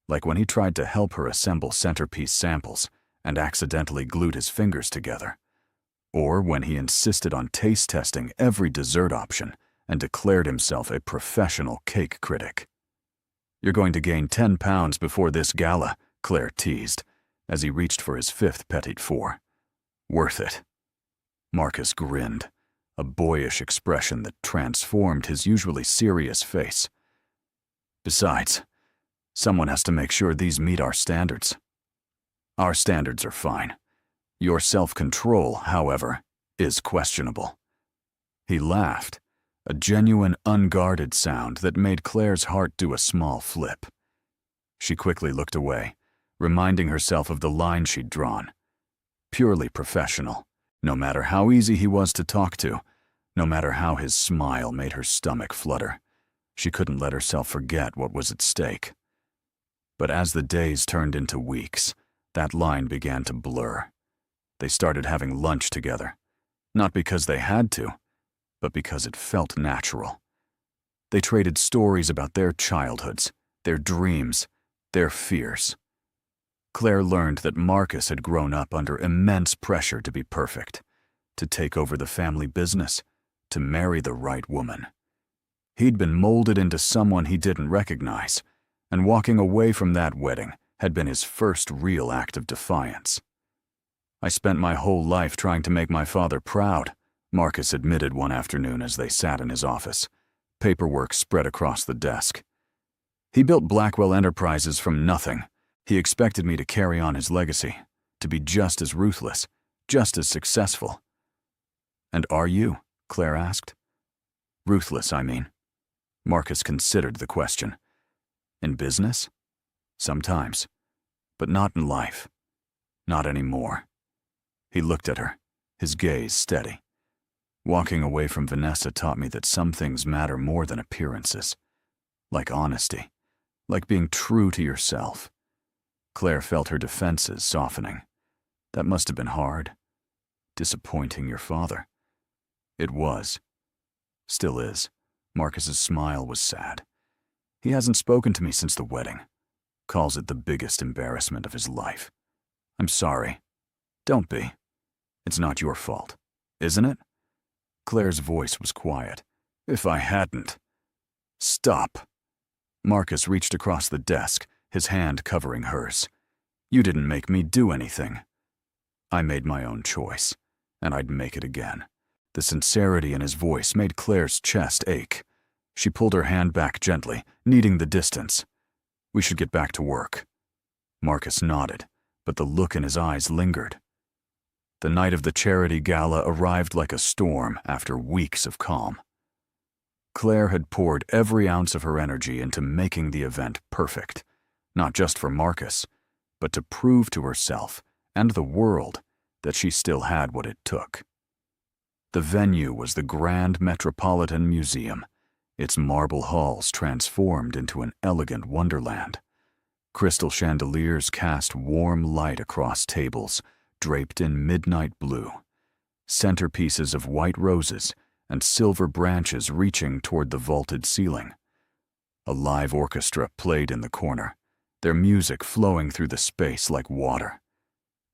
like when he tried to help her assemble centerpiece samples and accidentally glued his fingers together, or when he insisted on taste testing every dessert option and declared himself a professional cake critic. You're going to gain 10 pounds before this gala, Claire teased, as he reached for his 5th Petit Four. Worth it. Marcus grinned, a boyish expression that transformed his usually serious face. Besides, someone has to make sure these meet our standards. Our standards are fine. Your self-control, however, is questionable. He laughed, a genuine, unguarded sound that made Claire's heart do a small flip. She quickly looked away, reminding herself of the line she'd drawn. Purely professional, no matter how easy he was to talk to, no matter how his smile made her stomach flutter. She couldn't let herself forget what was at stake. But as the days turned into weeks, that line began to blur. They started having lunch together, not because they had to, but because it felt natural. They traded stories about their childhoods, their dreams, their fears. Claire learned that Marcus had grown up under immense pressure to be perfect, to take over the family business, to marry the right woman. He'd been molded into someone he didn't recognize, and walking away from that wedding had been his first real act of defiance. I spent my whole life trying to make my father proud, Marcus admitted one afternoon as they sat in his office, paperwork spread across the desk. He built Blackwell Enterprises from nothing. He expected me to carry on his legacy, to be just as ruthless, just as successful. And are you? Claire asked. Ruthless, I mean. Marcus considered the question. In business? Sometimes. But not in life. Not anymore. He looked at her, his gaze steady. Walking away from Vanessa taught me that some things matter more than appearances. Like honesty. Like being true to yourself. Claire felt her defenses softening. That must have been hard. Disappointing your father. It was. Still is. Marcus's smile was sad. He hasn't spoken to me since the wedding. Calls it the biggest embarrassment of his life. I'm sorry. Don't be. It's not your fault, isn't it? Claire's voice was quiet. If I hadn't. Stop. Marcus reached across the desk, his hand covering hers. You didn't make me do anything. I made my own choice, and I'd make it again. The sincerity in his voice made Claire's chest ache. She pulled her hand back gently, needing the distance. We should get back to work. Marcus nodded, but the look in his eyes lingered. The night of the charity gala arrived like a storm after weeks of calm. Claire had poured every ounce of her energy into making the event perfect, not just for Marcus, but to prove to herself and the world that she still had what it took. The venue was the Grand Metropolitan Museum, its marble halls transformed into an elegant wonderland. Crystal chandeliers cast warm light across tables, draped in midnight blue. Centerpieces of white roses and silver branches reaching toward the vaulted ceiling. A live orchestra played in the corner, their music flowing through the space like water.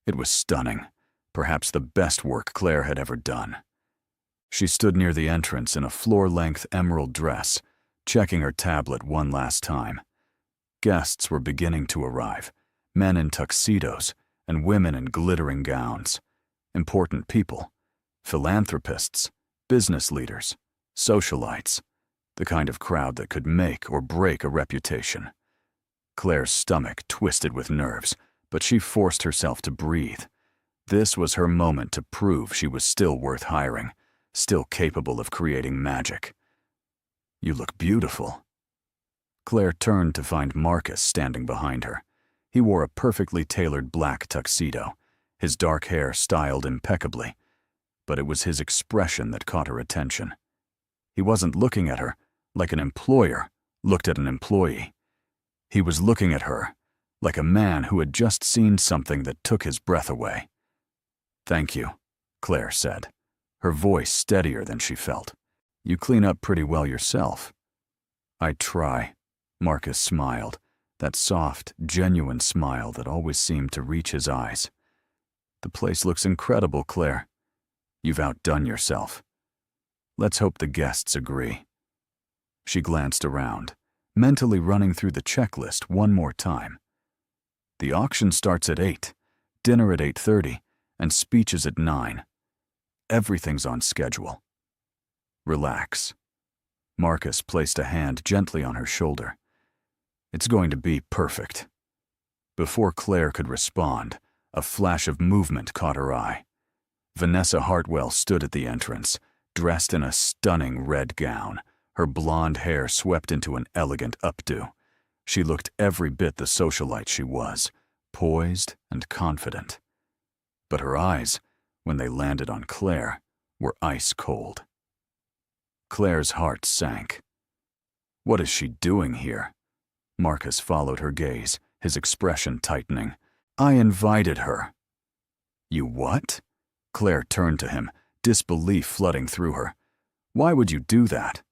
It was stunning, perhaps the best work Claire had ever done. She stood near the entrance in a floor-length emerald dress, checking her tablet one last time. Guests were beginning to arrive, men in tuxedos and women in glittering gowns. Important people, philanthropists, business leaders, socialites, the kind of crowd that could make or break a reputation. Claire's stomach twisted with nerves, but she forced herself to breathe. This was her moment to prove she was still worth hiring, still capable of creating magic. You look beautiful. Claire turned to find Marcus standing behind her. He wore a perfectly tailored black tuxedo, his dark hair styled impeccably, but it was his expression that caught her attention. He wasn't looking at her like an employer looked at an employee. He was looking at her like a man who had just seen something that took his breath away. Thank you, Claire said, her voice steadier than she felt. You clean up pretty well yourself. I try, Marcus smiled, that soft, genuine smile that always seemed to reach his eyes. The place looks incredible, Claire. You've outdone yourself. Let's hope the guests agree. She glanced around, mentally running through the checklist one more time. The auction starts at 8, dinner at 8:30, and speeches at 9. Everything's on schedule. Relax. Marcus placed a hand gently on her shoulder. It's going to be perfect. Before Claire could respond, a flash of movement caught her eye. Vanessa Hartwell stood at the entrance, dressed in a stunning red gown, her blonde hair swept into an elegant updo. She looked every bit the socialite she was, poised and confident. But her eyes, when they landed on Claire, were ice cold. Claire's heart sank. What is she doing here? Marcus followed her gaze, his expression tightening. I invited her. You what? Claire turned to him, disbelief flooding through her. Why would you do that?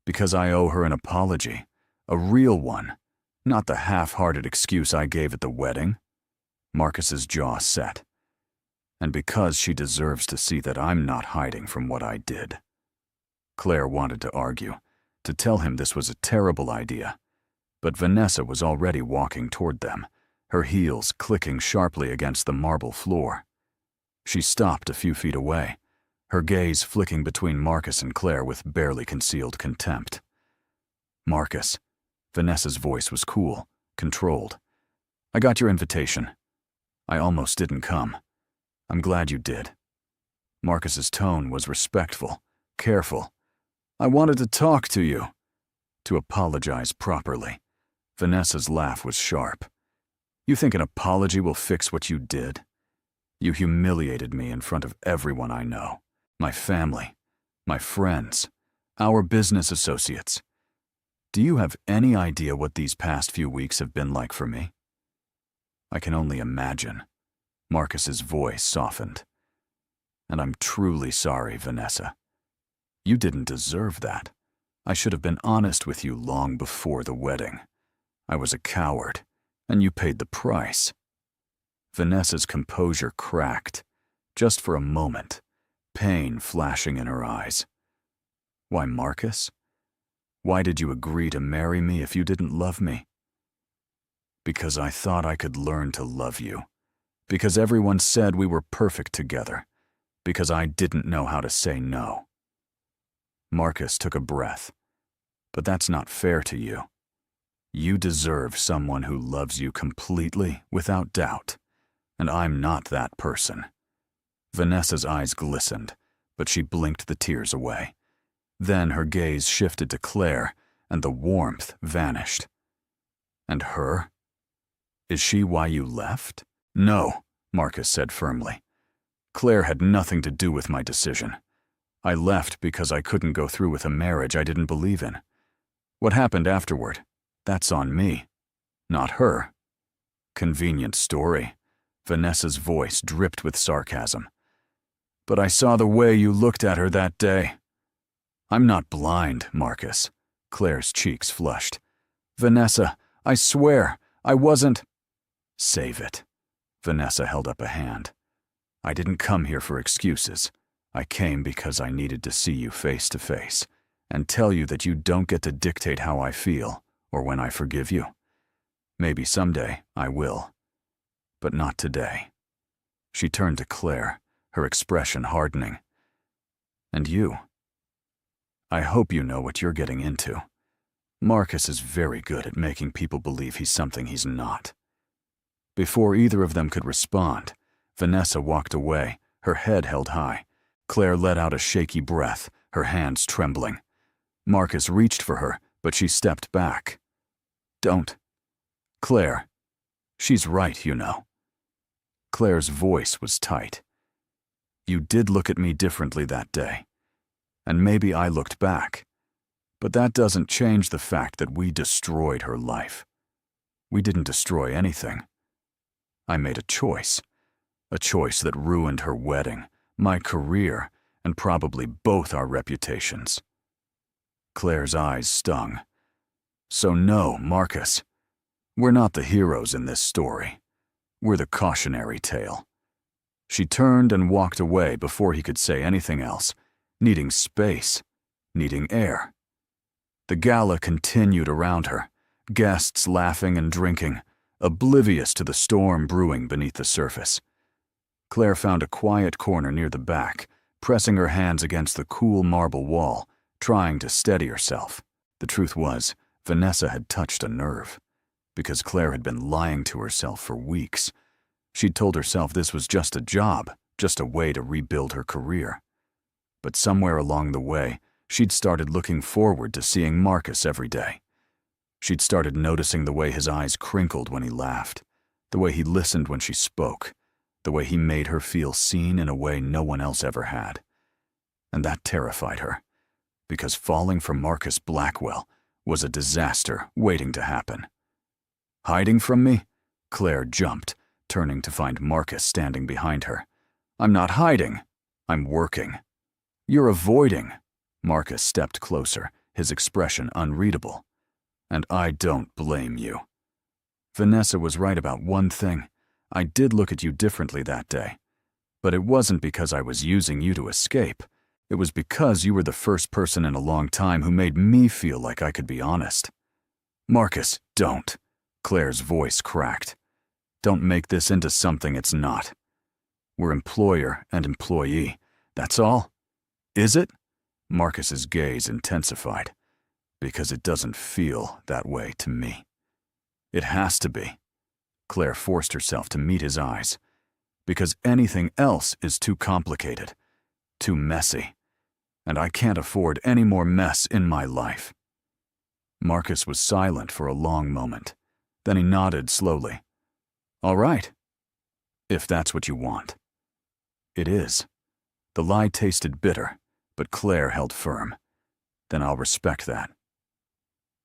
Because I owe her an apology, a real one, not the half-hearted excuse I gave at the wedding. Marcus's jaw set. And because she deserves to see that I'm not hiding from what I did. Claire wanted to argue, to tell him this was a terrible idea, but Vanessa was already walking toward them, her heels clicking sharply against the marble floor. She stopped a few feet away, her gaze flicking between Marcus and Claire with barely concealed contempt. Marcus, Vanessa's voice was cool, controlled. "I got your invitation. I almost didn't come. I'm glad you did." Marcus's tone was respectful, careful. "I wanted to talk to you." To apologize properly. Vanessa's laugh was sharp. "You think an apology will fix what you did? You humiliated me in front of everyone I know. My family, my friends, our business associates. Do you have any idea what these past few weeks have been like for me?" "I can only imagine." Marcus's voice softened. "And I'm truly sorry, Vanessa. You didn't deserve that. I should have been honest with you long before the wedding. I was a coward, and you paid the price." Vanessa's composure cracked, just for a moment, pain flashing in her eyes. "Why, Marcus? Why did you agree to marry me if you didn't love me?" "Because I thought I could learn to love you. Because everyone said we were perfect together. Because I didn't know how to say no." Marcus took a breath. "But that's not fair to you. You deserve someone who loves you completely, without doubt. And I'm not that person." Vanessa's eyes glistened, but she blinked the tears away. Then her gaze shifted to Claire, and the warmth vanished. "And her? Is she why you left?" "No," Marcus said firmly. "Claire had nothing to do with my decision. I left because I couldn't go through with a marriage I didn't believe in. What happened afterward, that's on me, not her." "Convenient story." Vanessa's voice dripped with sarcasm. "But I saw the way you looked at her that day." "I'm not blind, Marcus." Claire's cheeks flushed. "Vanessa, I swear, I wasn't—" "Save it." Vanessa held up a hand. "I didn't come here for excuses. I came because I needed to see you face to face and tell you that you don't get to dictate how I feel or when I forgive you. Maybe someday I will, but not today." She turned to Claire, her expression hardening. "And you? I hope you know what you're getting into. Marcus is very good at making people believe he's something he's not." Before either of them could respond, Vanessa walked away, her head held high. Claire let out a shaky breath, her hands trembling. Marcus reached for her, but she stepped back. "Don't. Claire, she's right, you know." Claire's voice was tight. "You did look at me differently that day, and maybe I looked back, but that doesn't change the fact that we destroyed her life. We didn't destroy anything. I made a choice that ruined her wedding, my career, and probably both our reputations." Claire's eyes stung. "So no, Marcus, we're not the heroes in this story. We're the cautionary tale." She turned and walked away before he could say anything else, needing space, needing air. The gala continued around her, guests laughing and drinking, oblivious to the storm brewing beneath the surface. Claire found a quiet corner near the back, pressing her hands against the cool marble wall, trying to steady herself. The truth was, Vanessa had touched a nerve, because Claire had been lying to herself for weeks. She'd told herself this was just a job, just a way to rebuild her career. But somewhere along the way, she'd started looking forward to seeing Marcus every day. She'd started noticing the way his eyes crinkled when he laughed, the way he listened when she spoke, the way he made her feel seen in a way no one else ever had. And that terrified her, because falling for Marcus Blackwell was a disaster waiting to happen. "Hiding from me?" Claire jumped, turning to find Marcus standing behind her. "I'm not hiding. I'm working." "You're avoiding." Marcus stepped closer, his expression unreadable. "And I don't blame you." Vanessa was right about one thing. I did look at you differently that day. But it wasn't because I was using you to escape. It was because you were the first person in a long time who made me feel like I could be honest. "Marcus, don't." Claire's voice cracked. "Don't make this into something it's not. We're employer and employee. That's all? Is it?" Marcus's gaze intensified. Because it doesn't feel that way to me. It has to be. Claire forced herself to meet his eyes. Because anything else is too complicated, too messy, and I can't afford any more mess in my life. Marcus was silent for a long moment. Then he nodded slowly. All right, if that's what you want. It is. The lie tasted bitter, but Claire held firm. Then I'll respect that.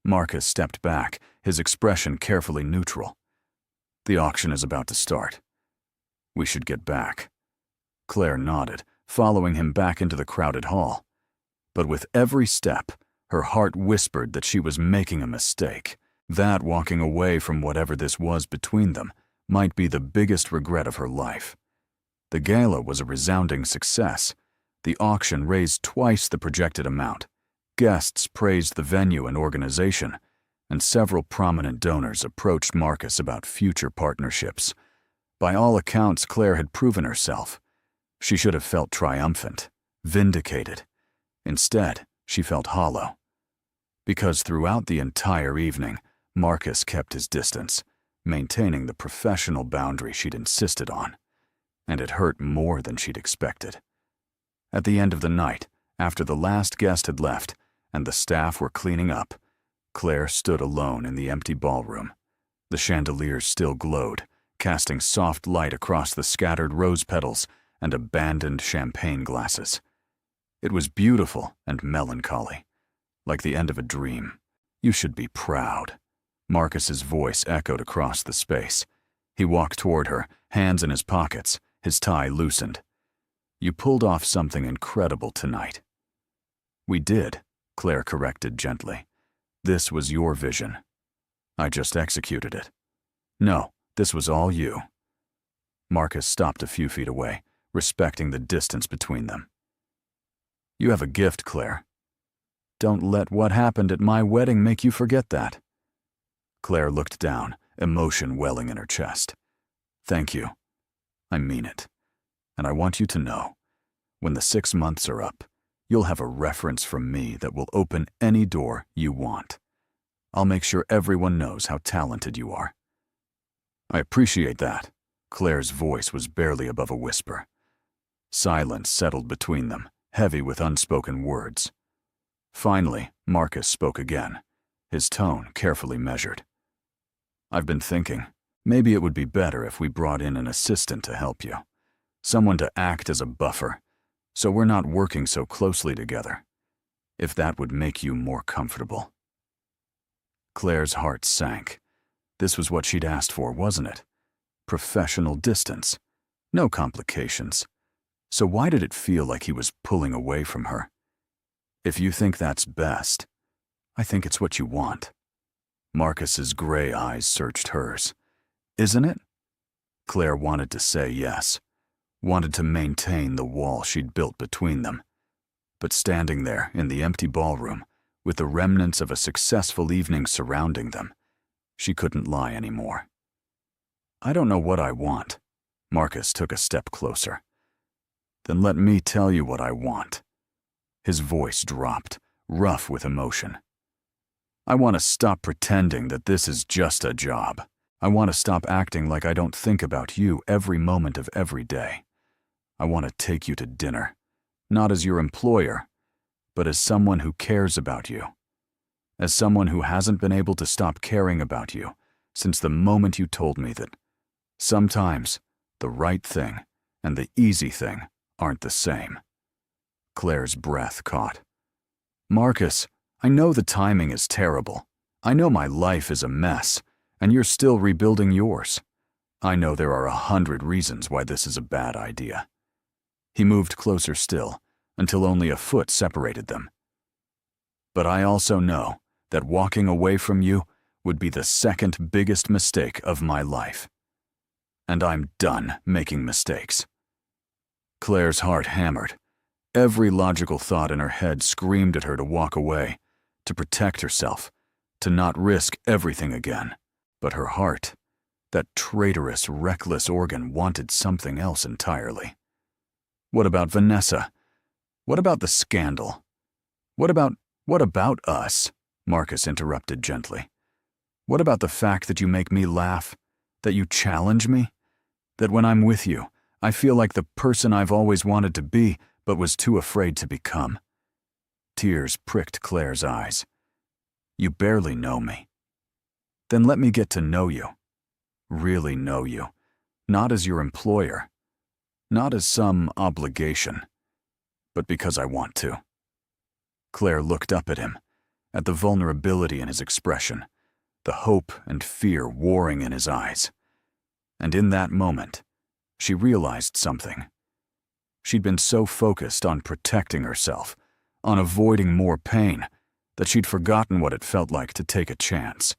Marcus stepped back, his expression carefully neutral. The auction is about to start. We should get back. Claire nodded, following him back into the crowded hall. But with every step, her heart whispered that she was making a mistake, that walking away from whatever this was between them might be the biggest regret of her life. The gala was a resounding success. The auction raised twice the projected amount. Guests praised the venue and organization, and several prominent donors approached Marcus about future partnerships. By all accounts, Claire had proven herself. She should have felt triumphant, vindicated. Instead, she felt hollow. Because throughout the entire evening, Marcus kept his distance, maintaining the professional boundary she'd insisted on. And it hurt more than she'd expected. At the end of the night, after the last guest had left and the staff were cleaning up, Claire stood alone in the empty ballroom. The chandeliers still glowed, casting soft light across the scattered rose petals and abandoned champagne glasses. It was beautiful and melancholy, like the end of a dream. You should be proud. Marcus's voice echoed across the space. He walked toward her, hands in his pockets, his tie loosened. You pulled off something incredible tonight. We did, Claire corrected gently. This was your vision. I just executed it. No, this was all you. Marcus stopped a few feet away, respecting the distance between them. You have a gift, Claire. Don't let what happened at my wedding make you forget that. Claire looked down, emotion welling in her chest. Thank you. I mean it. And I want you to know, when the 6 months are up, you'll have a reference from me that will open any door you want. I'll make sure everyone knows how talented you are. I appreciate that. Claire's voice was barely above a whisper. Silence settled between them, heavy with unspoken words. Finally, Marcus spoke again, his tone carefully measured. I've been thinking, maybe it would be better if we brought in an assistant to help you. Someone to act as a buffer, so we're not working so closely together. If that would make you more comfortable. Claire's heart sank. This was what she'd asked for, wasn't it? Professional distance. No complications. So why did it feel like he was pulling away from her? If you think that's best, I think it's what you want. Marcus's gray eyes searched hers. Isn't it? Claire wanted to say yes, wanted to maintain the wall she'd built between them. But standing there in the empty ballroom, with the remnants of a successful evening surrounding them, she couldn't lie anymore. I don't know what I want. Marcus took a step closer. Then let me tell you what I want. His voice dropped, rough with emotion. I want to stop pretending that this is just a job. I want to stop acting like I don't think about you every moment of every day. I want to take you to dinner, not as your employer, but as someone who cares about you. As someone who hasn't been able to stop caring about you since the moment you told me that sometimes the right thing and the easy thing aren't the same. Claire's breath caught. Marcus, I know the timing is terrible. I know my life is a mess, and you're still rebuilding yours. I know there are 100 reasons why this is a bad idea. He moved closer still, until only a foot separated them. But I also know that walking away from you would be the second biggest mistake of my life. And I'm done making mistakes. Claire's heart hammered. Every logical thought in her head screamed at her to walk away, to protect herself, to not risk everything again. But her heart, that traitorous, reckless organ, wanted something else entirely. What about Vanessa? What about the scandal? What about us? Marcus interrupted gently. What about the fact that you make me laugh? That you challenge me? That when I'm with you, I feel like the person I've always wanted to be but was too afraid to become? Tears pricked Claire's eyes. You barely know me. Then let me get to know you. Really know you. Not as your employer. Not as some obligation. But because I want to. Claire looked up at him, at the vulnerability in his expression, the hope and fear warring in his eyes. And in that moment, she realized something. She'd been so focused on protecting herself, on avoiding more pain, that she'd forgotten what it felt like to take a chance,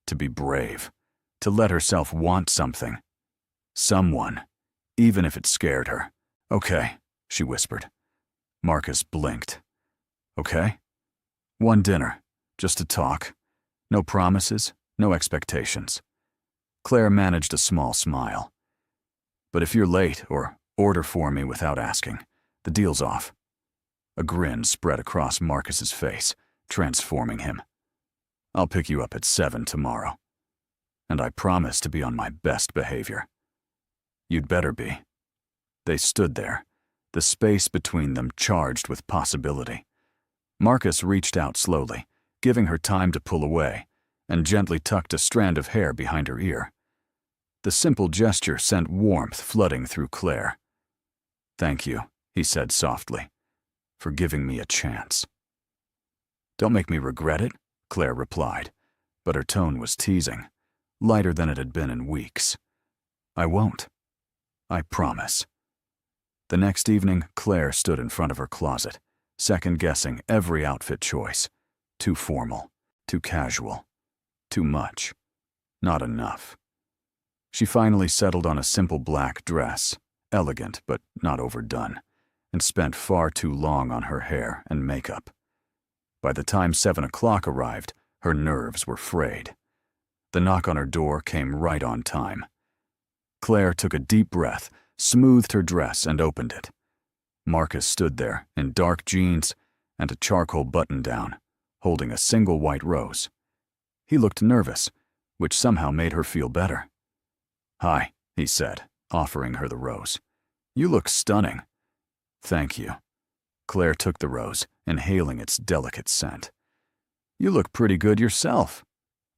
to be brave, to let herself want something. Someone, even if it scared her. Okay, she whispered. Marcus blinked. Okay? One dinner, just to talk. No promises, no expectations. Claire managed a small smile. But if you're late or order for me without asking, the deal's off. A grin spread across Marcus's face, transforming him. I'll pick you up at 7 tomorrow. And I promise to be on my best behavior. You'd better be. They stood there, the space between them charged with possibility. Marcus reached out slowly, giving her time to pull away, and gently tucked a strand of hair behind her ear. The simple gesture sent warmth flooding through Claire. Thank you, he said softly, for giving me a chance. Don't make me regret it, Claire replied, but her tone was teasing, lighter than it had been in weeks. I won't. I promise. The next evening, Claire stood in front of her closet, second-guessing every outfit choice. Too formal, too casual, too much, not enough. She finally settled on a simple black dress, elegant but not overdone, and spent far too long on her hair and makeup. By the time 7 o'clock arrived, her nerves were frayed. The knock on her door came right on time. Claire took a deep breath, smoothed her dress, and opened it. Marcus stood there in dark jeans and a charcoal button-down, holding a single white rose. He looked nervous, which somehow made her feel better. Hi, he said, offering her the rose. You look stunning. Thank you. Claire took the rose, inhaling its delicate scent. You look pretty good yourself.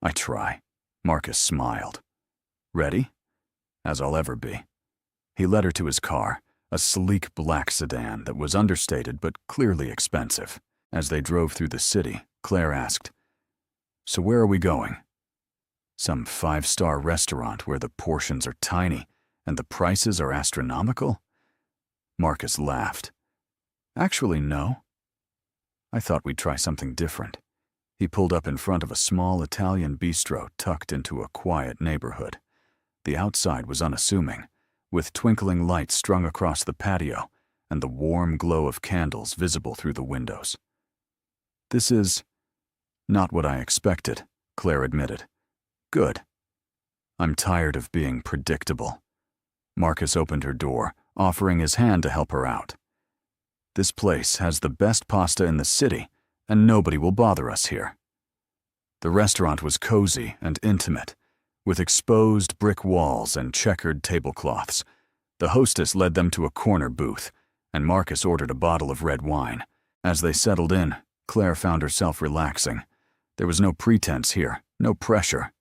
I try. Marcus smiled. Ready? As I'll ever be. He led her to his car, a sleek black sedan that was understated but clearly expensive. As they drove through the city, Claire asked, So where are we going? Some 5-star restaurant where the portions are tiny and the prices are astronomical? Marcus laughed. Actually, no. I thought we'd try something different. He pulled up in front of a small Italian bistro tucked into a quiet neighborhood. The outside was unassuming, with twinkling lights strung across the patio and the warm glow of candles visible through the windows. This is not what I expected, Claire admitted. Good. I'm tired of being predictable. Marcus opened her door, offering his hand to help her out. This place has the best pasta in the city, and nobody will bother us here. The restaurant was cozy and intimate, with exposed brick walls and checkered tablecloths. The hostess led them to a corner booth, and Marcus ordered a bottle of red wine. As they settled in, Claire found herself relaxing. There was no pretense here, no pressure,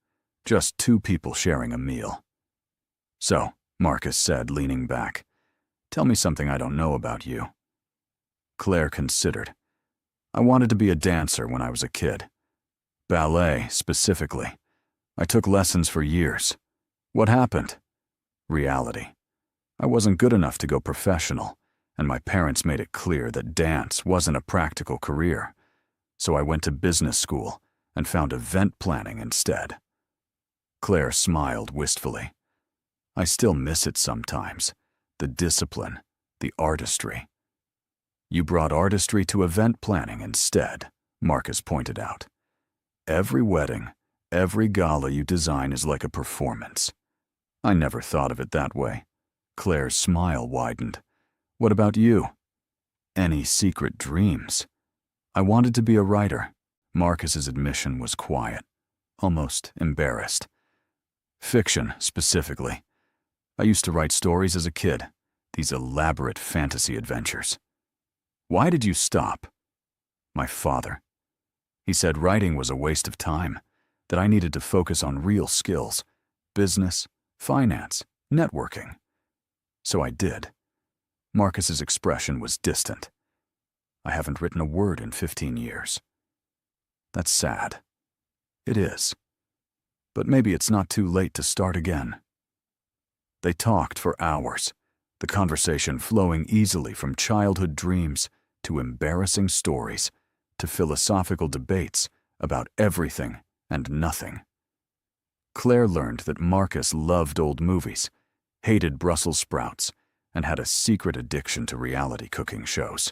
just two people sharing a meal. So, Marcus said, leaning back, tell me something I don't know about you. Claire considered. I wanted to be a dancer when I was a kid. Ballet, specifically. I took lessons for years. What happened? Reality. I wasn't good enough to go professional, and my parents made it clear that dance wasn't a practical career. So I went to business school and found event planning instead. Claire smiled wistfully. I still miss it sometimes. The discipline, the artistry. You brought artistry to event planning instead, Marcus pointed out. Every wedding, every gala you design is like a performance. I never thought of it that way. Claire's smile widened. What about you? Any secret dreams? I wanted to be a writer, Marcus's admission was quiet, almost embarrassed. Fiction, specifically. I used to write stories as a kid, these elaborate fantasy adventures. Why did you stop? My father. He said writing was a waste of time, that I needed to focus on real skills, business, finance, networking. So I did. Marcus's expression was distant. I haven't written a word in 15 years. That's sad. It is. But maybe it's not too late to start again. They talked for hours, the conversation flowing easily from childhood dreams to embarrassing stories to philosophical debates about everything and nothing. Claire learned that Marcus loved old movies, hated Brussels sprouts, and had a secret addiction to reality cooking shows.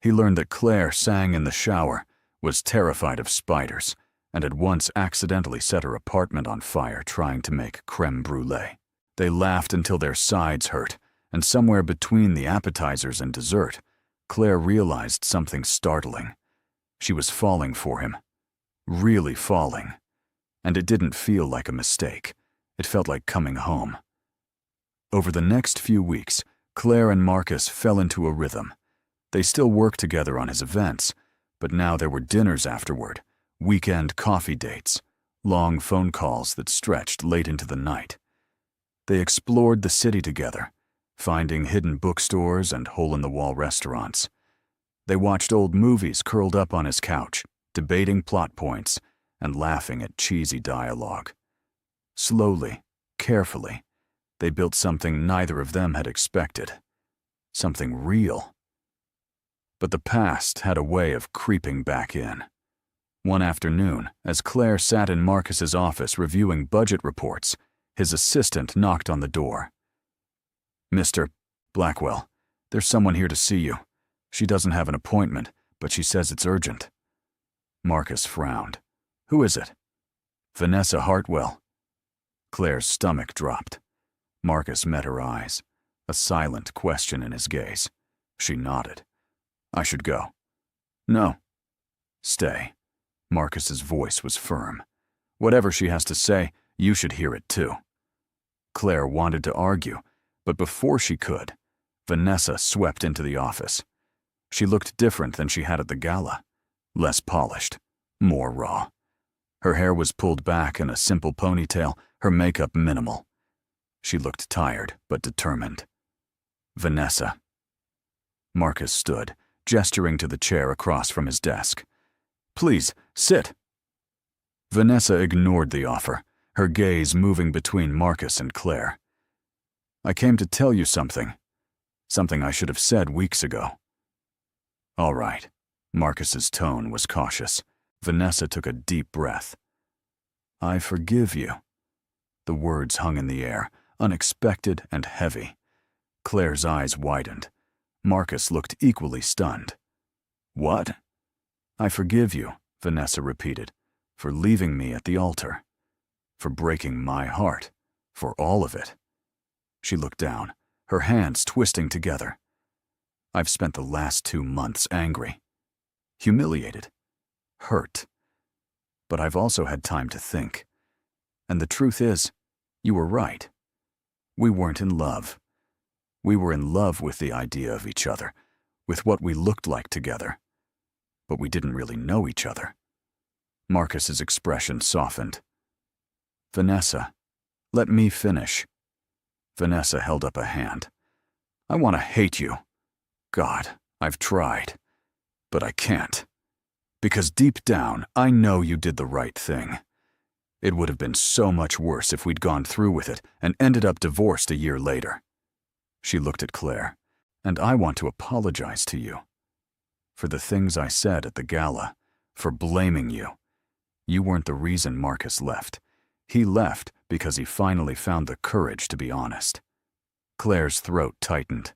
He learned that Claire sang in the shower, was terrified of spiders, and had once accidentally set her apartment on fire trying to make crème brûlée. They laughed until their sides hurt, and somewhere between the appetizers and dessert, Claire realized something startling. She was falling for him. Really falling. And it didn't feel like a mistake. It felt like coming home. Over the next few weeks, Claire and Marcus fell into a rhythm. They still worked together on his events, but now there were dinners afterward, weekend coffee dates, long phone calls that stretched late into the night. They explored the city together, finding hidden bookstores and hole-in-the-wall restaurants. They watched old movies curled up on his couch, debating plot points and laughing at cheesy dialogue. Slowly, carefully, they built something neither of them had expected. Something real. But the past had a way of creeping back in. One afternoon, as Claire sat in Marcus's office reviewing budget reports, his assistant knocked on the door. "Mr. Blackwell, there's someone here to see you. She doesn't have an appointment, but she says it's urgent." Marcus frowned. "Who is it?" "Vanessa Hartwell." Claire's stomach dropped. Marcus met her eyes, a silent question in his gaze. She nodded. "I should go." "No." "Stay." Marcus's voice was firm. "Whatever she has to say, you should hear it too." Claire wanted to argue, but before she could, Vanessa swept into the office. She looked different than she had at the gala. Less polished, more raw. Her hair was pulled back in a simple ponytail, her makeup minimal. She looked tired, but determined. "Vanessa." Marcus stood, gesturing to the chair across from his desk. "Please, sit." Vanessa ignored the offer, her gaze moving between Marcus and Claire. "I came to tell you something. Something I should have said weeks ago." "All right." Marcus's tone was cautious. Vanessa took a deep breath. "I forgive you." The words hung in the air, unexpected and heavy. Claire's eyes widened. Marcus looked equally stunned. "What?" "I forgive you," Vanessa repeated, "for leaving me at the altar. For breaking my heart. For all of it." She looked down, her hands twisting together. "I've spent the last 2 months angry, humiliated, hurt. But I've also had time to think. And the truth is, you were right. We weren't in love. We were in love with the idea of each other, with what we looked like together. But we didn't really know each other." Marcus's expression softened. "Vanessa, let me finish." Vanessa held up a hand. "I want to hate you. God, I've tried. But I can't. Because deep down, I know you did the right thing. It would have been so much worse if we'd gone through with it and ended up divorced a year later." She looked at Claire. "And I want to apologize to you. For the things I said at the gala. For blaming you. You weren't the reason Marcus left. He left because he finally found the courage to be honest." Claire's throat tightened.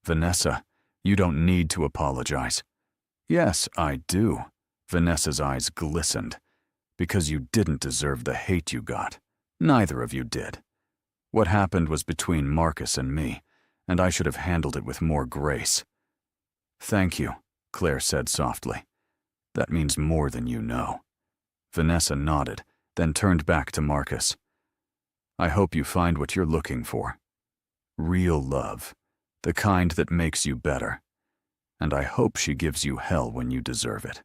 "Vanessa, you don't need to apologize." "Yes, I do." Vanessa's eyes glistened. "Because you didn't deserve the hate you got. Neither of you did. What happened was between Marcus and me, and I should have handled it with more grace." "Thank you," Claire said softly. That means more than you know. Vanessa nodded, then turned back to Marcus. I hope you find what you're looking for. Real love, the kind that makes you better. And I hope she gives you hell when you deserve it.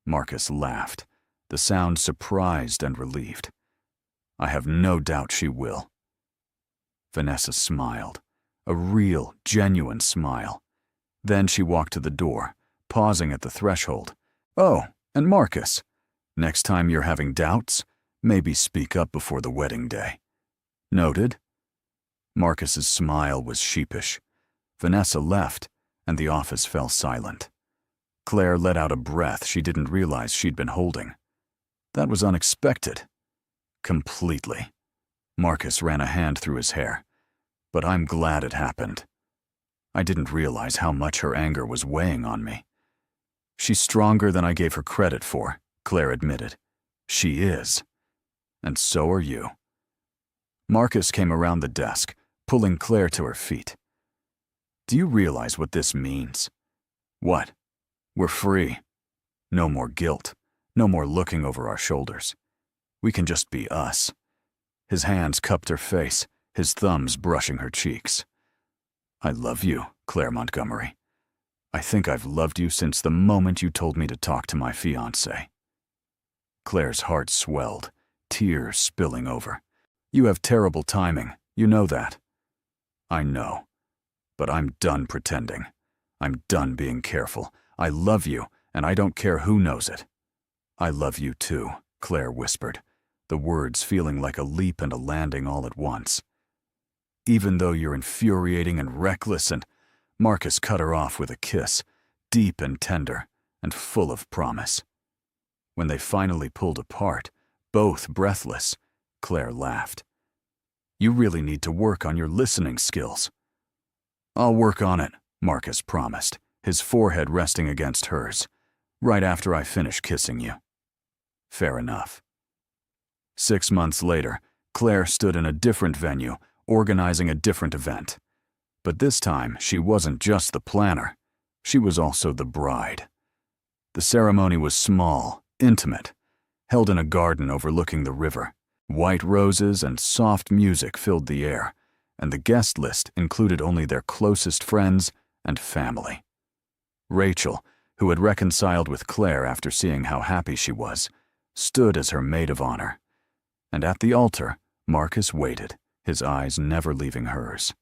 Marcus laughed, the sound surprised and relieved. I have no doubt she will. Vanessa smiled, a real, genuine smile. Then she walked to the door, pausing at the threshold. Oh, and Marcus, next time you're having doubts, maybe speak up before the wedding day. Noted? Marcus's smile was sheepish. Vanessa left, and the office fell silent. Claire let out a breath she didn't realize she'd been holding. That was unexpected. Completely. Marcus ran a hand through his hair. But I'm glad it happened. I didn't realize how much her anger was weighing on me. She's stronger than I gave her credit for, Claire admitted. She is. And so are you. Marcus came around the desk, pulling Claire to her feet. Do you realize what this means? What? We're free. No more guilt. No more looking over our shoulders. We can just be us. His hands cupped her face, his thumbs brushing her cheeks. I love you, Claire Montgomery. I think I've loved you since the moment you told me to talk to my fiancé. Claire's heart swelled, tears spilling over. You have terrible timing, you know that. I know. But I'm done pretending. I'm done being careful. I love you, and I don't care who knows it. I love you too, Claire whispered, the words feeling like a leap and a landing all at once. Even though you're infuriating and reckless and... Marcus cut her off with a kiss, deep and tender, and full of promise. When they finally pulled apart, both breathless, Claire laughed. You really need to work on your listening skills. I'll work on it, Marcus promised, his forehead resting against hers, right after I finish kissing you. Fair enough. 6 months later, Claire stood in a different venue, organizing a different event. But this time, she wasn't just the planner. She was also the bride. The ceremony was small, intimate, held in a garden overlooking the river. White roses and soft music filled the air, and the guest list included only their closest friends and family. Rachel, who had reconciled with Claire after seeing how happy she was, stood as her maid of honor. And at the altar, Marcus waited, his eyes never leaving hers.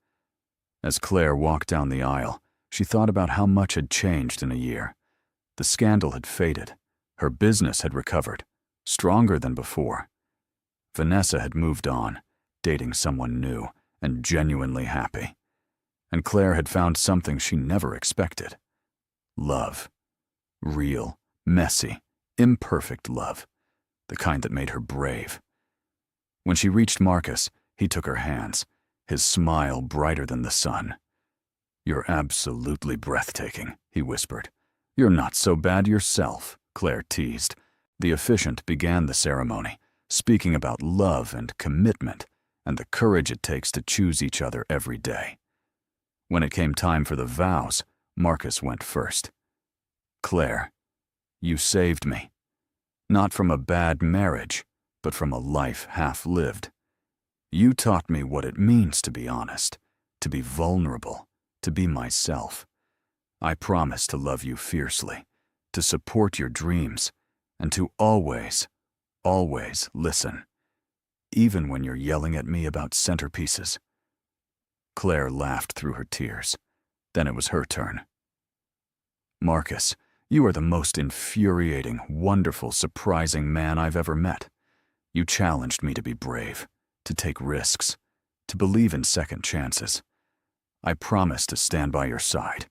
As Claire walked down the aisle, she thought about how much had changed in a year. The scandal had faded. Her business had recovered, stronger than before. Vanessa had moved on, dating someone new and genuinely happy. And Claire had found something she never expected. Love. Real, messy, imperfect love. The kind that made her brave. When she reached Marcus, he took her hands, his smile brighter than the sun. You're absolutely breathtaking, he whispered. You're not so bad yourself, Claire teased. The officiant began the ceremony, speaking about love and commitment and the courage it takes to choose each other every day. When it came time for the vows, Marcus went first. Claire, you saved me. Not from a bad marriage, but from a life half lived. You taught me what it means to be honest, to be vulnerable, to be myself. I promise to love you fiercely, to support your dreams, and to always, always listen, even when you're yelling at me about centerpieces. Claire laughed through her tears. Then it was her turn. Marcus, you are the most infuriating, wonderful, surprising man I've ever met. You challenged me to be brave, to take risks, to believe in second chances. I promise to stand by your side,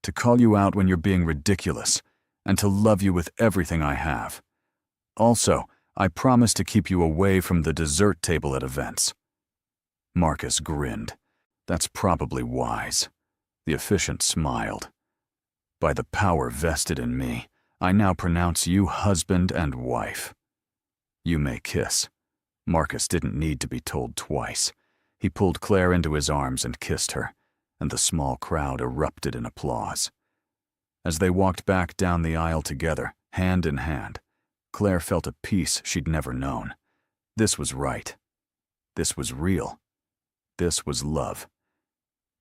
to call you out when you're being ridiculous, and to love you with everything I have. Also, I promise to keep you away from the dessert table at events. Marcus grinned. That's probably wise. The officiant smiled. By the power vested in me, I now pronounce you husband and wife. You may kiss. Marcus didn't need to be told twice. He pulled Claire into his arms and kissed her, and the small crowd erupted in applause. As they walked back down the aisle together, hand in hand, Claire felt a peace she'd never known. This was right. This was real. This was love.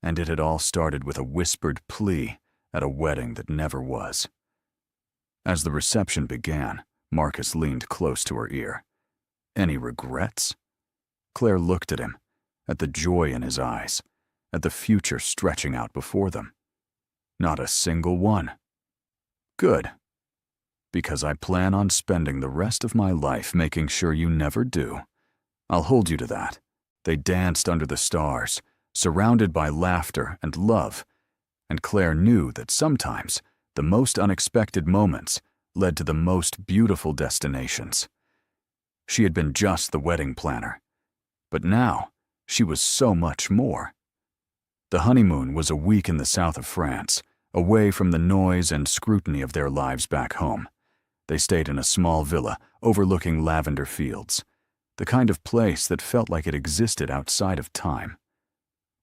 And it had all started with a whispered plea at a wedding that never was. As the reception began, Marcus leaned close to her ear. Any regrets? Claire looked at him, at the joy in his eyes, at the future stretching out before them. Not a single one. Good. Because I plan on spending the rest of my life making sure you never do. I'll hold you to that. They danced under the stars, surrounded by laughter and love, and Claire knew that sometimes the most unexpected moments led to the most beautiful destinations. She had been just the wedding planner, but now she was so much more. The honeymoon was a week in the south of France, away from the noise and scrutiny of their lives back home. They stayed in a small villa overlooking lavender fields, the kind of place that felt like it existed outside of time.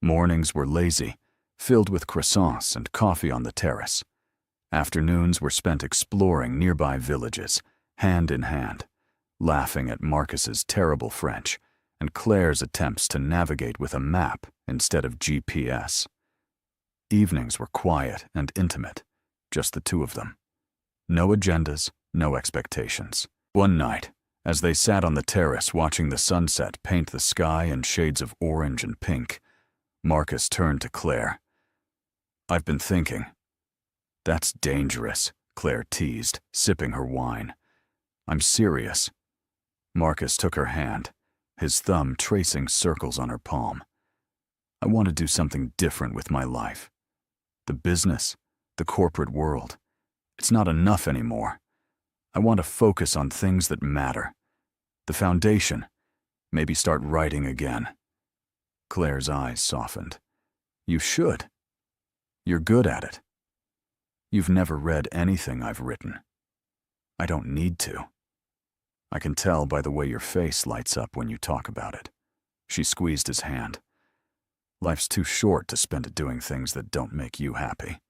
Mornings were lazy, filled with croissants and coffee on the terrace. Afternoons were spent exploring nearby villages, hand in hand, laughing at Marcus's terrible French and Claire's attempts to navigate with a map instead of GPS. Evenings were quiet and intimate, just the two of them. No agendas, no expectations. One night, as they sat on the terrace watching the sunset paint the sky in shades of orange and pink, Marcus turned to Claire. "I've been thinking." "That's dangerous," Claire teased, sipping her wine. "I'm serious." Marcus took her hand, his thumb tracing circles on her palm. "I want to do something different with my life. The business, the corporate world. It's not enough anymore. I want to focus on things that matter. The foundation. Maybe start writing again." Claire's eyes softened. "You should. You're good at it." "You've never read anything I've written." "I don't need to. I can tell by the way your face lights up when you talk about it." She squeezed his hand. "Life's too short to spend it doing things that don't make you happy."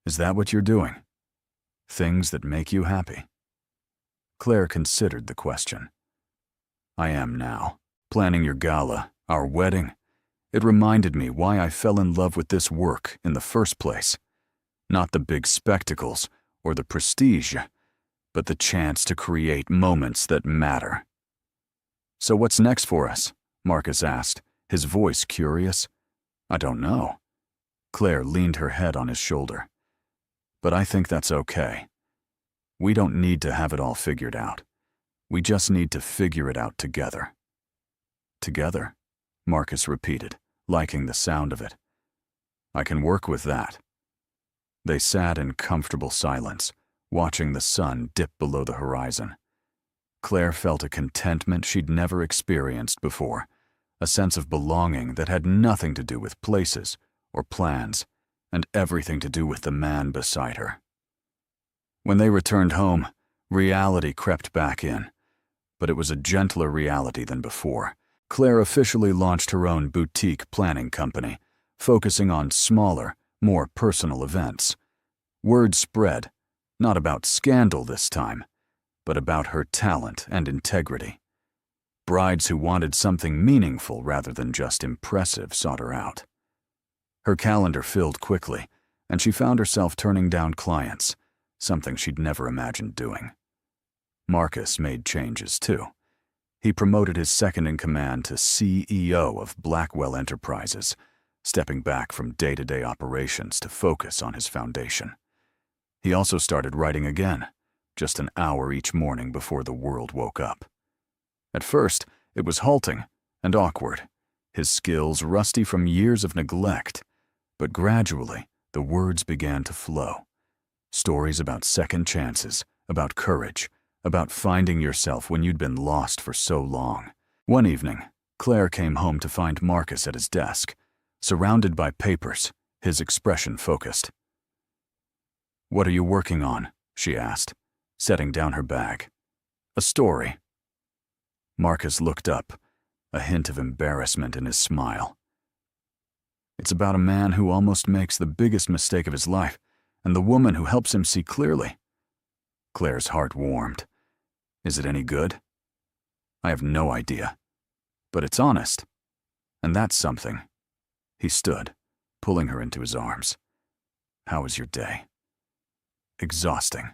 "Is that what you're doing? Things that make you happy?" Claire considered the question. "I am now. Planning your gala, our wedding. It reminded me why I fell in love with this work in the first place. Not the big spectacles or the prestige, but the chance to create moments that matter." "So what's next for us?" Marcus asked, his voice curious. "I don't know." Claire leaned her head on his shoulder. "But I think that's okay. We don't need to have it all figured out. We just need to figure it out together." "Together?" Marcus repeated, liking the sound of it. "I can work with that." They sat in comfortable silence, watching the sun dip below the horizon. Claire felt a contentment she'd never experienced before, a sense of belonging that had nothing to do with places or plans, and everything to do with the man beside her. When they returned home, reality crept back in, but it was a gentler reality than before. Claire officially launched her own boutique planning company, focusing on smaller, more personal events. Word spread, not about scandal this time, but about her talent and integrity. Brides who wanted something meaningful rather than just impressive sought her out. Her calendar filled quickly, and she found herself turning down clients, something she'd never imagined doing. Marcus made changes too. He promoted his second-in-command to CEO of Blackwell Enterprises, stepping back from day-to-day operations to focus on his foundation. He also started writing again, just an hour each morning before the world woke up. At first, it was halting and awkward, his skills rusty from years of neglect, but gradually the words began to flow. Stories about second chances, about courage, about finding yourself when you'd been lost for so long. One evening, Claire came home to find Marcus at his desk, surrounded by papers, his expression focused. "What are you working on?" she asked, setting down her bag. "A story." Marcus looked up, a hint of embarrassment in his smile. "It's about a man who almost makes the biggest mistake of his life, and the woman who helps him see clearly." Claire's heart warmed. Is it any good? I have no idea. But it's honest. And that's something. He stood, pulling her into his arms. How was your day? Exhausting.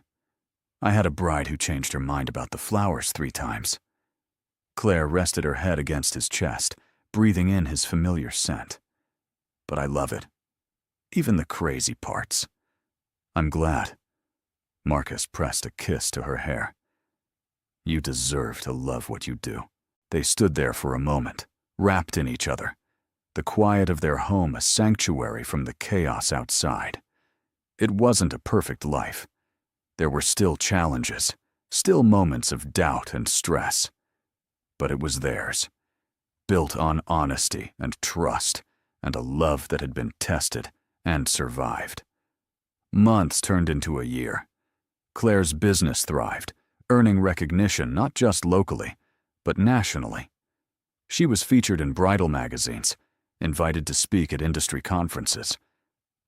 I had a bride who changed her mind about the flowers 3 times. Claire rested her head against his chest, breathing in his familiar scent. But I love it. Even the crazy parts. I'm glad. Marcus pressed a kiss to her hair. You deserve to love what you do. They stood there for a moment, wrapped in each other, the quiet of their home a sanctuary from the chaos outside. It wasn't a perfect life. There were still challenges, still moments of doubt and stress. But it was theirs, built on honesty and trust and a love that had been tested and survived. Months turned into a year. Claire's business thrived, earning recognition not just locally, but nationally. She was featured in bridal magazines, invited to speak at industry conferences,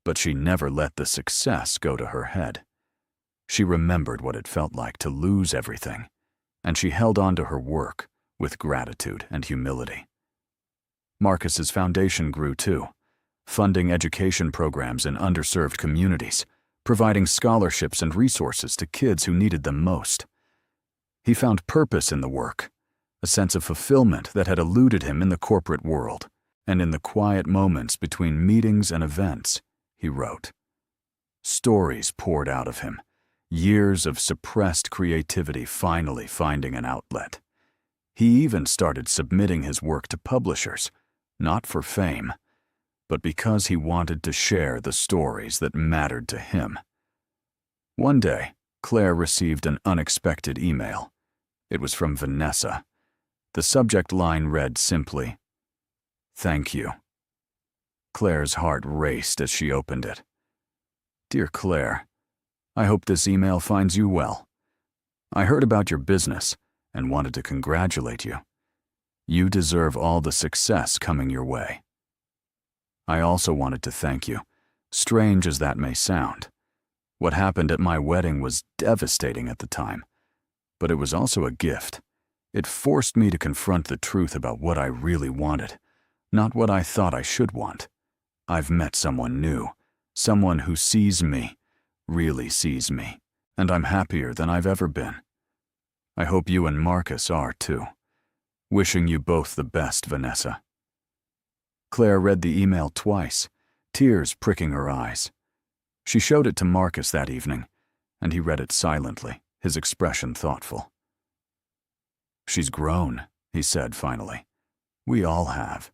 but she never let the success go to her head. She remembered what it felt like to lose everything, and she held on to her work with gratitude and humility. Marcus's foundation grew too, funding education programs in underserved communities, providing scholarships and resources to kids who needed them most. He found purpose in the work, a sense of fulfillment that had eluded him in the corporate world, and in the quiet moments between meetings and events, he wrote. Stories poured out of him, years of suppressed creativity finally finding an outlet. He even started submitting his work to publishers, not for fame, but because he wanted to share the stories that mattered to him. One day, Claire received an unexpected email. It was from Vanessa. The subject line read simply, "Thank you." Claire's heart raced as she opened it. Dear Claire, I hope this email finds you well. I heard about your business and wanted to congratulate you. You deserve all the success coming your way. I also wanted to thank you, strange as that may sound. What happened at my wedding was devastating at the time, but it was also a gift. It forced me to confront the truth about what I really wanted, not what I thought I should want. I've met someone new, someone who sees me, really sees me, and I'm happier than I've ever been. I hope you and Marcus are too. Wishing you both the best, Vanessa. Claire read the email twice, tears pricking her eyes. She showed it to Marcus that evening, and he read it silently, his expression thoughtful. She's grown, he said finally. We all have.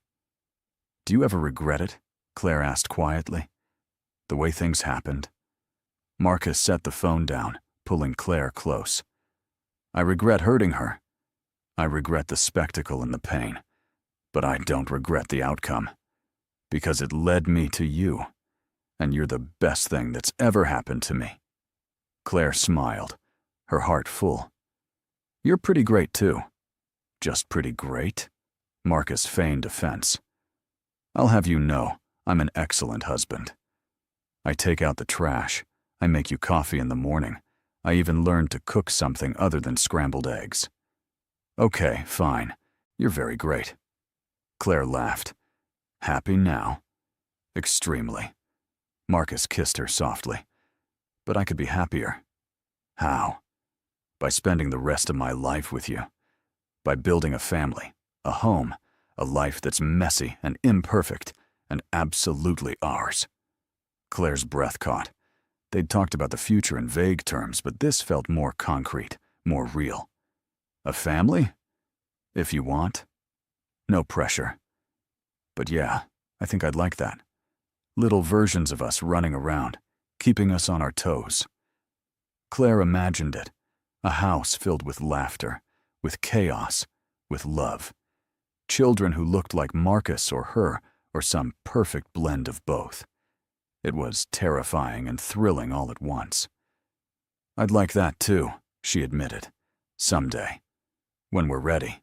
Do you ever regret it? Claire asked quietly. The way things happened? Marcus set the phone down, pulling Claire close. I regret hurting her. I regret the spectacle and the pain, but I don't regret the outcome, because it led me to you, and you're the best thing that's ever happened to me. Claire smiled, her heart full. You're pretty great too. Just pretty great? Marcus feigned offense. I'll have you know, I'm an excellent husband. I take out the trash. I make you coffee in the morning. I even learned to cook something other than scrambled eggs. Okay, fine. You're very great. Claire laughed. Happy now? Extremely. Marcus kissed her softly. But I could be happier. How? By spending the rest of my life with you. By building a family, a home, a life that's messy and imperfect, and absolutely ours. Claire's breath caught. They'd talked about the future in vague terms, but this felt more concrete, more real. A family? If you want. No pressure. But yeah, I think I'd like that. Little versions of us running around, keeping us on our toes. Claire imagined it, a house filled with laughter, with chaos, with love. Children who looked like Marcus or her, or some perfect blend of both. It was terrifying and thrilling all at once. I'd like that too, she admitted. Someday. When we're ready.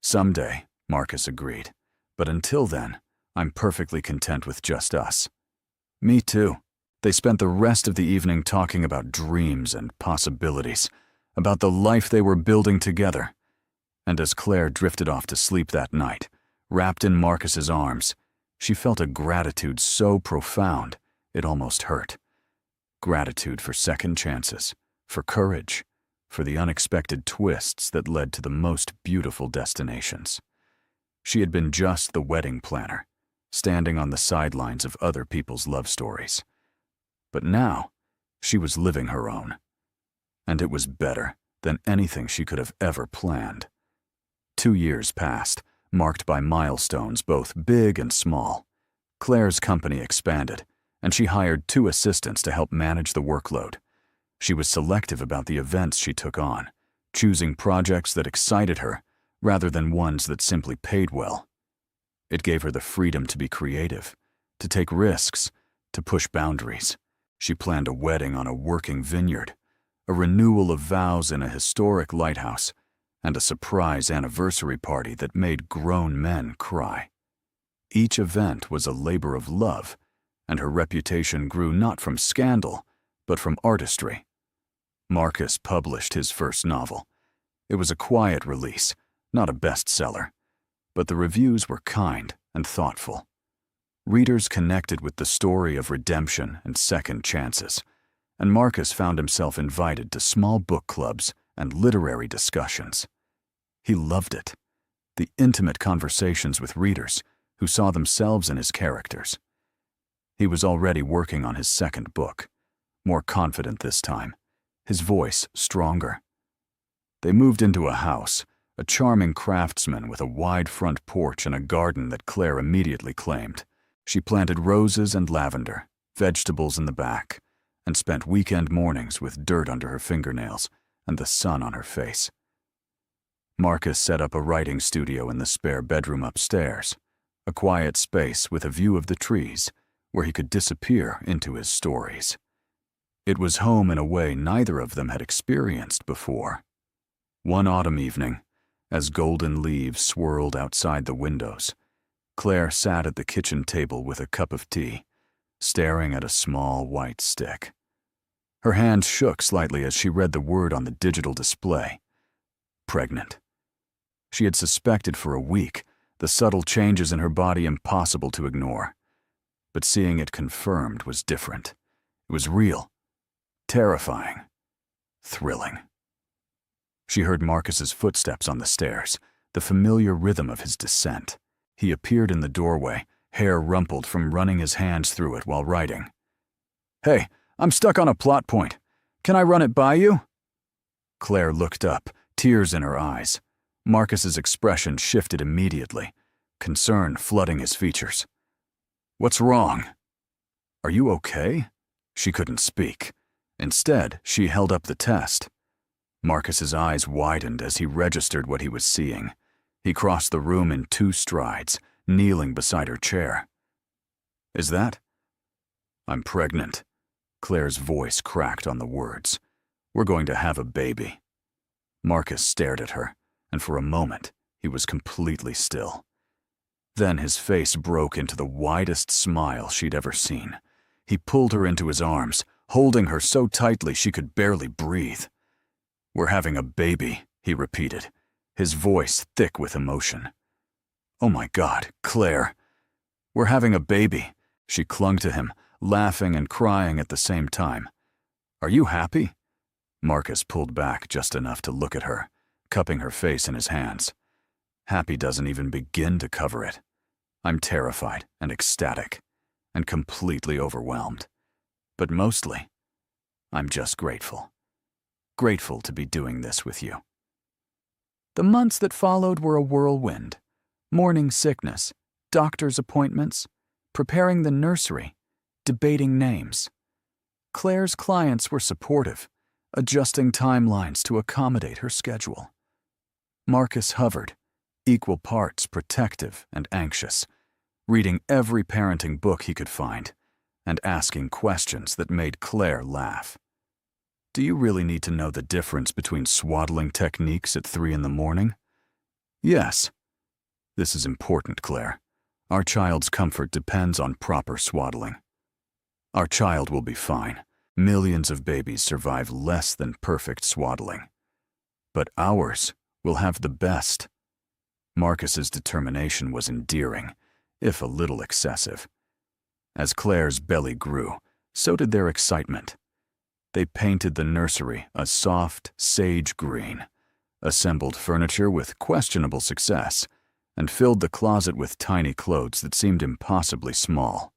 Someday, Marcus agreed. But until then, I'm perfectly content with just us. Me too. They spent the rest of the evening talking about dreams and possibilities, about the life they were building together. And as Claire drifted off to sleep that night, wrapped in Marcus's arms, she felt a gratitude so profound it almost hurt. Gratitude for second chances, for courage, for the unexpected twists that led to the most beautiful destinations. She had been just the wedding planner, standing on the sidelines of other people's love stories. But now, she was living her own. And it was better than anything she could have ever planned. 2 years passed, marked by milestones both big and small. Claire's company expanded, and she hired 2 assistants to help manage the workload. She was selective about the events she took on, choosing projects that excited her rather than ones that simply paid well. It gave her the freedom to be creative, to take risks, to push boundaries. She planned a wedding on a working vineyard, a renewal of vows in a historic lighthouse, and a surprise anniversary party that made grown men cry. Each event was a labor of love, and her reputation grew not from scandal, but from artistry. Marcus published his first novel. It was a quiet release, not a bestseller, but the reviews were kind and thoughtful. Readers connected with the story of redemption and second chances, and Marcus found himself invited to small book clubs and literary discussions. He loved it, the intimate conversations with readers who saw themselves in his characters. He was already working on his second book, more confident this time, his voice stronger. They moved into a house, a charming craftsman with a wide front porch and a garden that Claire immediately claimed. She planted roses and lavender, vegetables in the back, and spent weekend mornings with dirt under her fingernails and the sun on her face. Marcus set up a writing studio in the spare bedroom upstairs, a quiet space with a view of the trees where he could disappear into his stories. It was home in a way neither of them had experienced before. One autumn evening, as golden leaves swirled outside the windows, Claire sat at the kitchen table with a cup of tea, staring at a small white stick. Her hand shook slightly as she read the word on the digital display. Pregnant. She had suspected for a week, the subtle changes in her body impossible to ignore. But seeing it confirmed was different. It was real, terrifying, thrilling. She heard Marcus's footsteps on the stairs, the familiar rhythm of his descent. He appeared in the doorway, hair rumpled from running his hands through it while writing. "Hey, I'm stuck on a plot point. Can I run it by you?" Claire looked up, tears in her eyes. Marcus's expression shifted immediately, concern flooding his features. "What's wrong?" "Are you okay?" She couldn't speak. Instead, she held up the test. Marcus's eyes widened as he registered what he was seeing. He crossed the room in 2 strides, kneeling beside her chair. "Is that?" "I'm pregnant." Claire's voice cracked on the words. "We're going to have a baby." Marcus stared at her, and for a moment, he was completely still. Then his face broke into the widest smile she'd ever seen. He pulled her into his arms, holding her so tightly she could barely breathe. "We're having a baby," he repeated, his voice thick with emotion. "Oh my God, Claire. We're having a baby." She clung to him, laughing and crying at the same time. "Are you happy?" Marcus pulled back just enough to look at her, cupping her face in his hands. "Happy doesn't even begin to cover it. I'm terrified and ecstatic, and completely overwhelmed. But mostly, I'm just grateful. Grateful to be doing this with you." The months that followed were a whirlwind. Morning sickness, doctor's appointments, preparing the nursery, debating names. Claire's clients were supportive, adjusting timelines to accommodate her schedule. Marcus hovered, equal parts protective and anxious, reading every parenting book he could find, and asking questions that made Claire laugh. "Do you really need to know the difference between swaddling techniques at 3 in the morning?" "Yes." "This is important, Claire. Our child's comfort depends on proper swaddling." Our child will be fine. Millions of babies survive less than perfect swaddling. But ours will have the best. Marcus's determination was endearing, if a little excessive. As Claire's belly grew, so did their excitement. They painted the nursery a soft sage green, assembled furniture with questionable success, and filled the closet with tiny clothes that seemed impossibly small.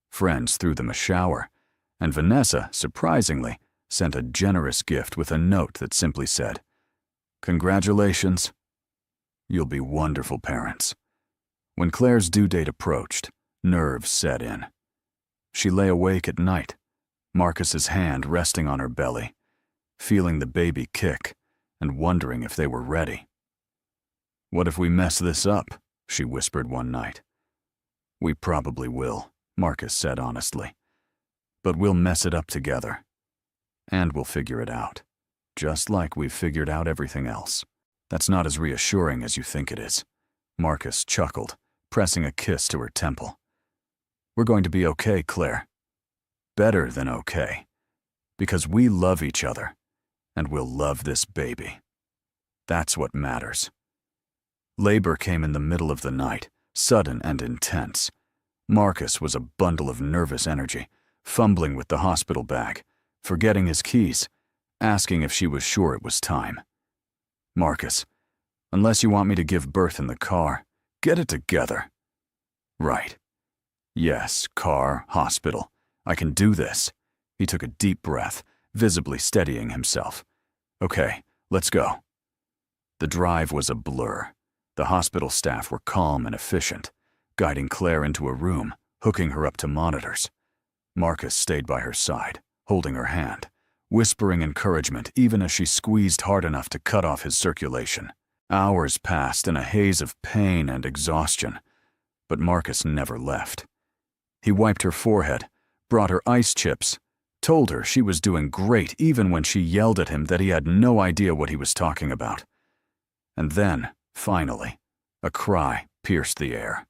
Friends threw them a shower, and Vanessa, surprisingly, sent a generous gift with a note that simply said, "Congratulations. You'll be wonderful parents." When Claire's due date approached, nerves set in. She lay awake at night, Marcus's hand resting on her belly, feeling the baby kick and wondering if they were ready. "What if we mess this up?" she whispered one night. "We probably will," Marcus said honestly. "But we'll mess it up together. And we'll figure it out, just like we've figured out everything else." "That's not as reassuring as you think it is," Marcus chuckled, pressing a kiss to her temple. "We're going to be okay, Claire. Better than okay. Because we love each other, and we'll love this baby. That's what matters." Labor came in the middle of the night, sudden and intense. Marcus was a bundle of nervous energy, fumbling with the hospital bag, forgetting his keys, asking if she was sure it was time. "Marcus, unless you want me to give birth in the car, get it together." "Right. Yes, car, hospital. I can do this." He took a deep breath, visibly steadying himself. "Okay, let's go." The drive was a blur. The hospital staff were calm and efficient, guiding Claire into a room, hooking her up to monitors. Marcus stayed by her side, holding her hand, whispering encouragement even as she squeezed hard enough to cut off his circulation. Hours passed in a haze of pain and exhaustion, but Marcus never left. He wiped her forehead, brought her ice chips, told her she was doing great even when she yelled at him that he had no idea what he was talking about. And then, finally, a cry pierced the air.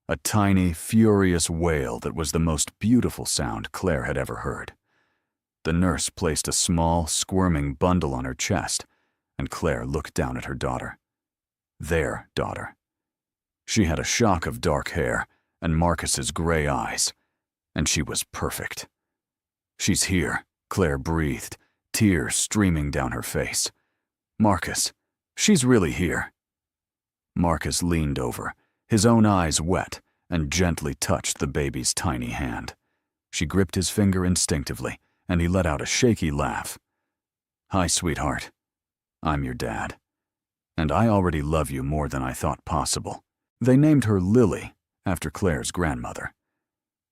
A tiny, furious wail that was the most beautiful sound Claire had ever heard. The nurse placed a small, squirming bundle on her chest, and Claire looked down at her daughter. Their daughter. She had a shock of dark hair and Marcus's gray eyes, and she was perfect. "She's here," Claire breathed, tears streaming down her face. "Marcus, she's really here." Marcus leaned over, his own eyes wet, and gently touched the baby's tiny hand. She gripped his finger instinctively, and he let out a shaky laugh. "Hi, sweetheart. I'm your dad. And I already love you more than I thought possible." They named her Lily, after Claire's grandmother.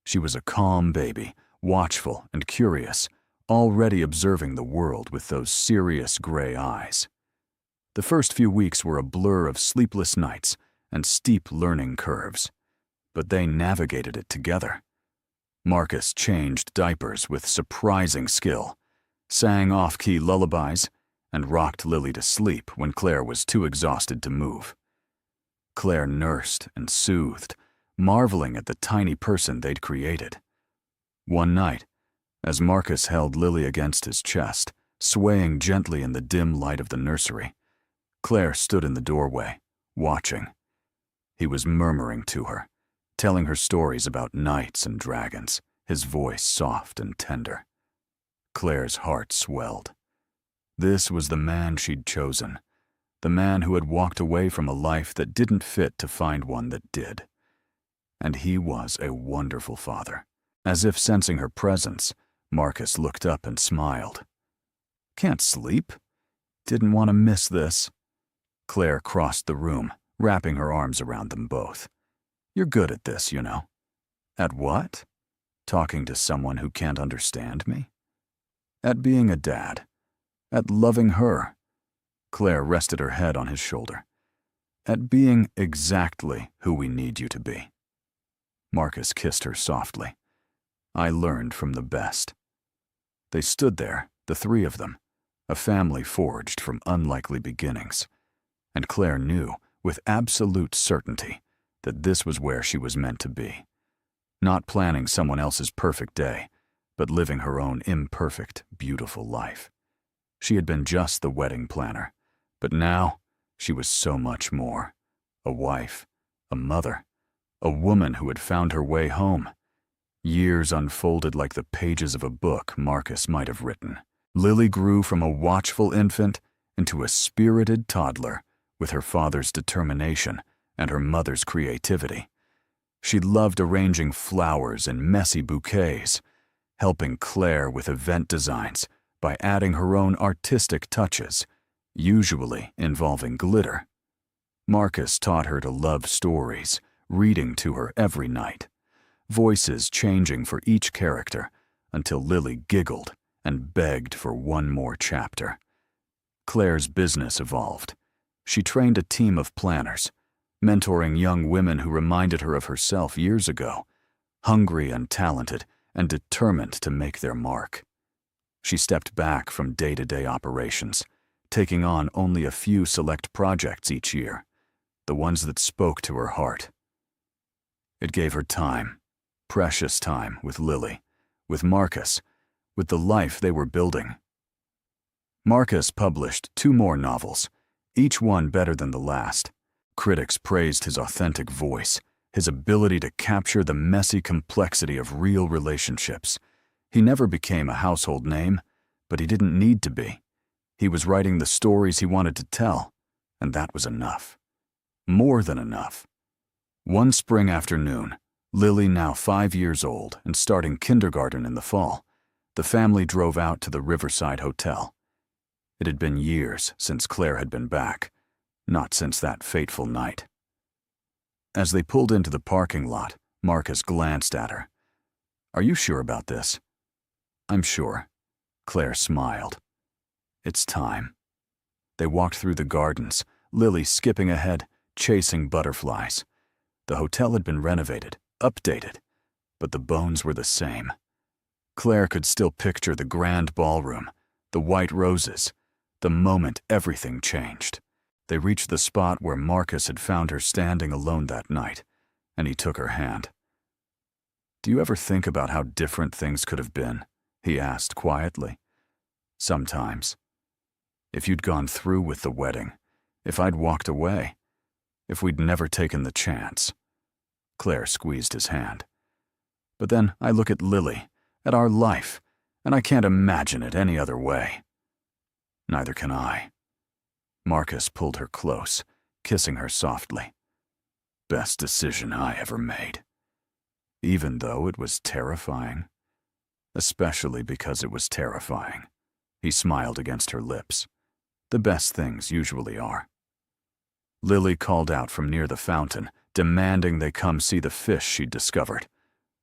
She was a calm baby, watchful and curious, already observing the world with those serious gray eyes. The first few weeks were a blur of sleepless nights and steep learning curves, but they navigated it together. Marcus changed diapers with surprising skill, sang off-key lullabies, and rocked Lily to sleep when Claire was too exhausted to move. Claire nursed and soothed, marveling at the tiny person they'd created. One night, as Marcus held Lily against his chest, swaying gently in the dim light of the nursery, Claire stood in the doorway, watching. He was murmuring to her, telling her stories about knights and dragons, his voice soft and tender. Claire's heart swelled. This was the man she'd chosen, the man who had walked away from a life that didn't fit to find one that did. And he was a wonderful father. As if sensing her presence, Marcus looked up and smiled. "Can't sleep? Didn't want to miss this." Claire crossed the room, wrapping her arms around them both. "You're good at this, you know." "At what?" "Talking to someone who can't understand me." "At being a dad. At loving her." Claire rested her head on his shoulder. "At being exactly who we need you to be." Marcus kissed her softly. "I learned from the best." They stood there, the three of them, a family forged from unlikely beginnings. And Claire knew, with absolute certainty, that this was where she was meant to be. not planning someone else's perfect day, but living her own imperfect, beautiful life. She had been just the wedding planner, but now she was so much more. A wife, a mother, a woman who had found her way home. Years unfolded like the pages of a book Marcus might have written. Lily grew from a watchful infant into a spirited toddler with her father's determination and her mother's creativity. She loved arranging flowers in messy bouquets, helping Claire with event designs by adding her own artistic touches, usually involving glitter. Marcus taught her to love stories, reading to her every night, voices changing for each character until Lily giggled and begged for one more chapter. Claire's business evolved. She trained a team of planners, mentoring young women who reminded her of herself years ago, hungry and talented and determined to make their mark. She stepped back from day-to-day operations, taking on only a few select projects each year, the ones that spoke to her heart. It gave her time, precious time with Lily, with Marcus, with the life they were building. Marcus published 2 more novels, each one better than the last. Critics praised his authentic voice, his ability to capture the messy complexity of real relationships. He never became a household name, but he didn't need to be. He was writing the stories he wanted to tell, and that was enough. More than enough. One spring afternoon, Lily, now 5 years old and starting kindergarten in the fall, the family drove out to the Riverside Hotel. It had been years since Claire had been back, not since that fateful night. As they pulled into the parking lot, Marcus glanced at her. "Are you sure about this?" "I'm sure." Claire smiled. "It's time." They walked through the gardens, Lily skipping ahead, chasing butterflies. The hotel had been renovated, updated, but the bones were the same. Claire could still picture the grand ballroom, the white roses, the moment everything changed. They reached the spot where Marcus had found her standing alone that night, and he took her hand. "Do you ever think about how different things could have been?" he asked quietly. "Sometimes. If you'd gone through with the wedding, if I'd walked away, if we'd never taken the chance." Claire squeezed his hand. "But then I look at Lily, at our life, and I can't imagine it any other way." "Neither can I." Marcus pulled her close, kissing her softly. "Best decision I ever made." Even though it was terrifying. Especially because it was terrifying. He smiled against her lips. The best things usually are. Lily called out from near the fountain, demanding they come see the fish she'd discovered.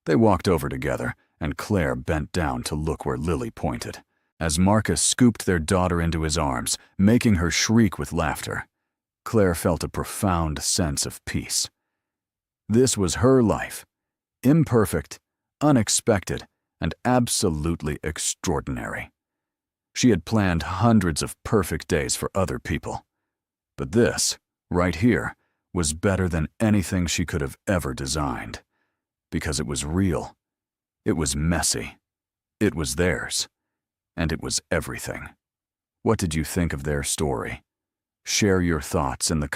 They walked over together, and Claire bent down to look where Lily pointed. As Marcus scooped their daughter into his arms, making her shriek with laughter, Claire felt a profound sense of peace. This was her life, imperfect, unexpected, and absolutely extraordinary. She had planned hundreds of perfect days for other people, but this, right here, was better than anything she could have ever designed, because it was real, it was messy, it was theirs, and it was everything. What did you think of their story? Share your thoughts in the comments.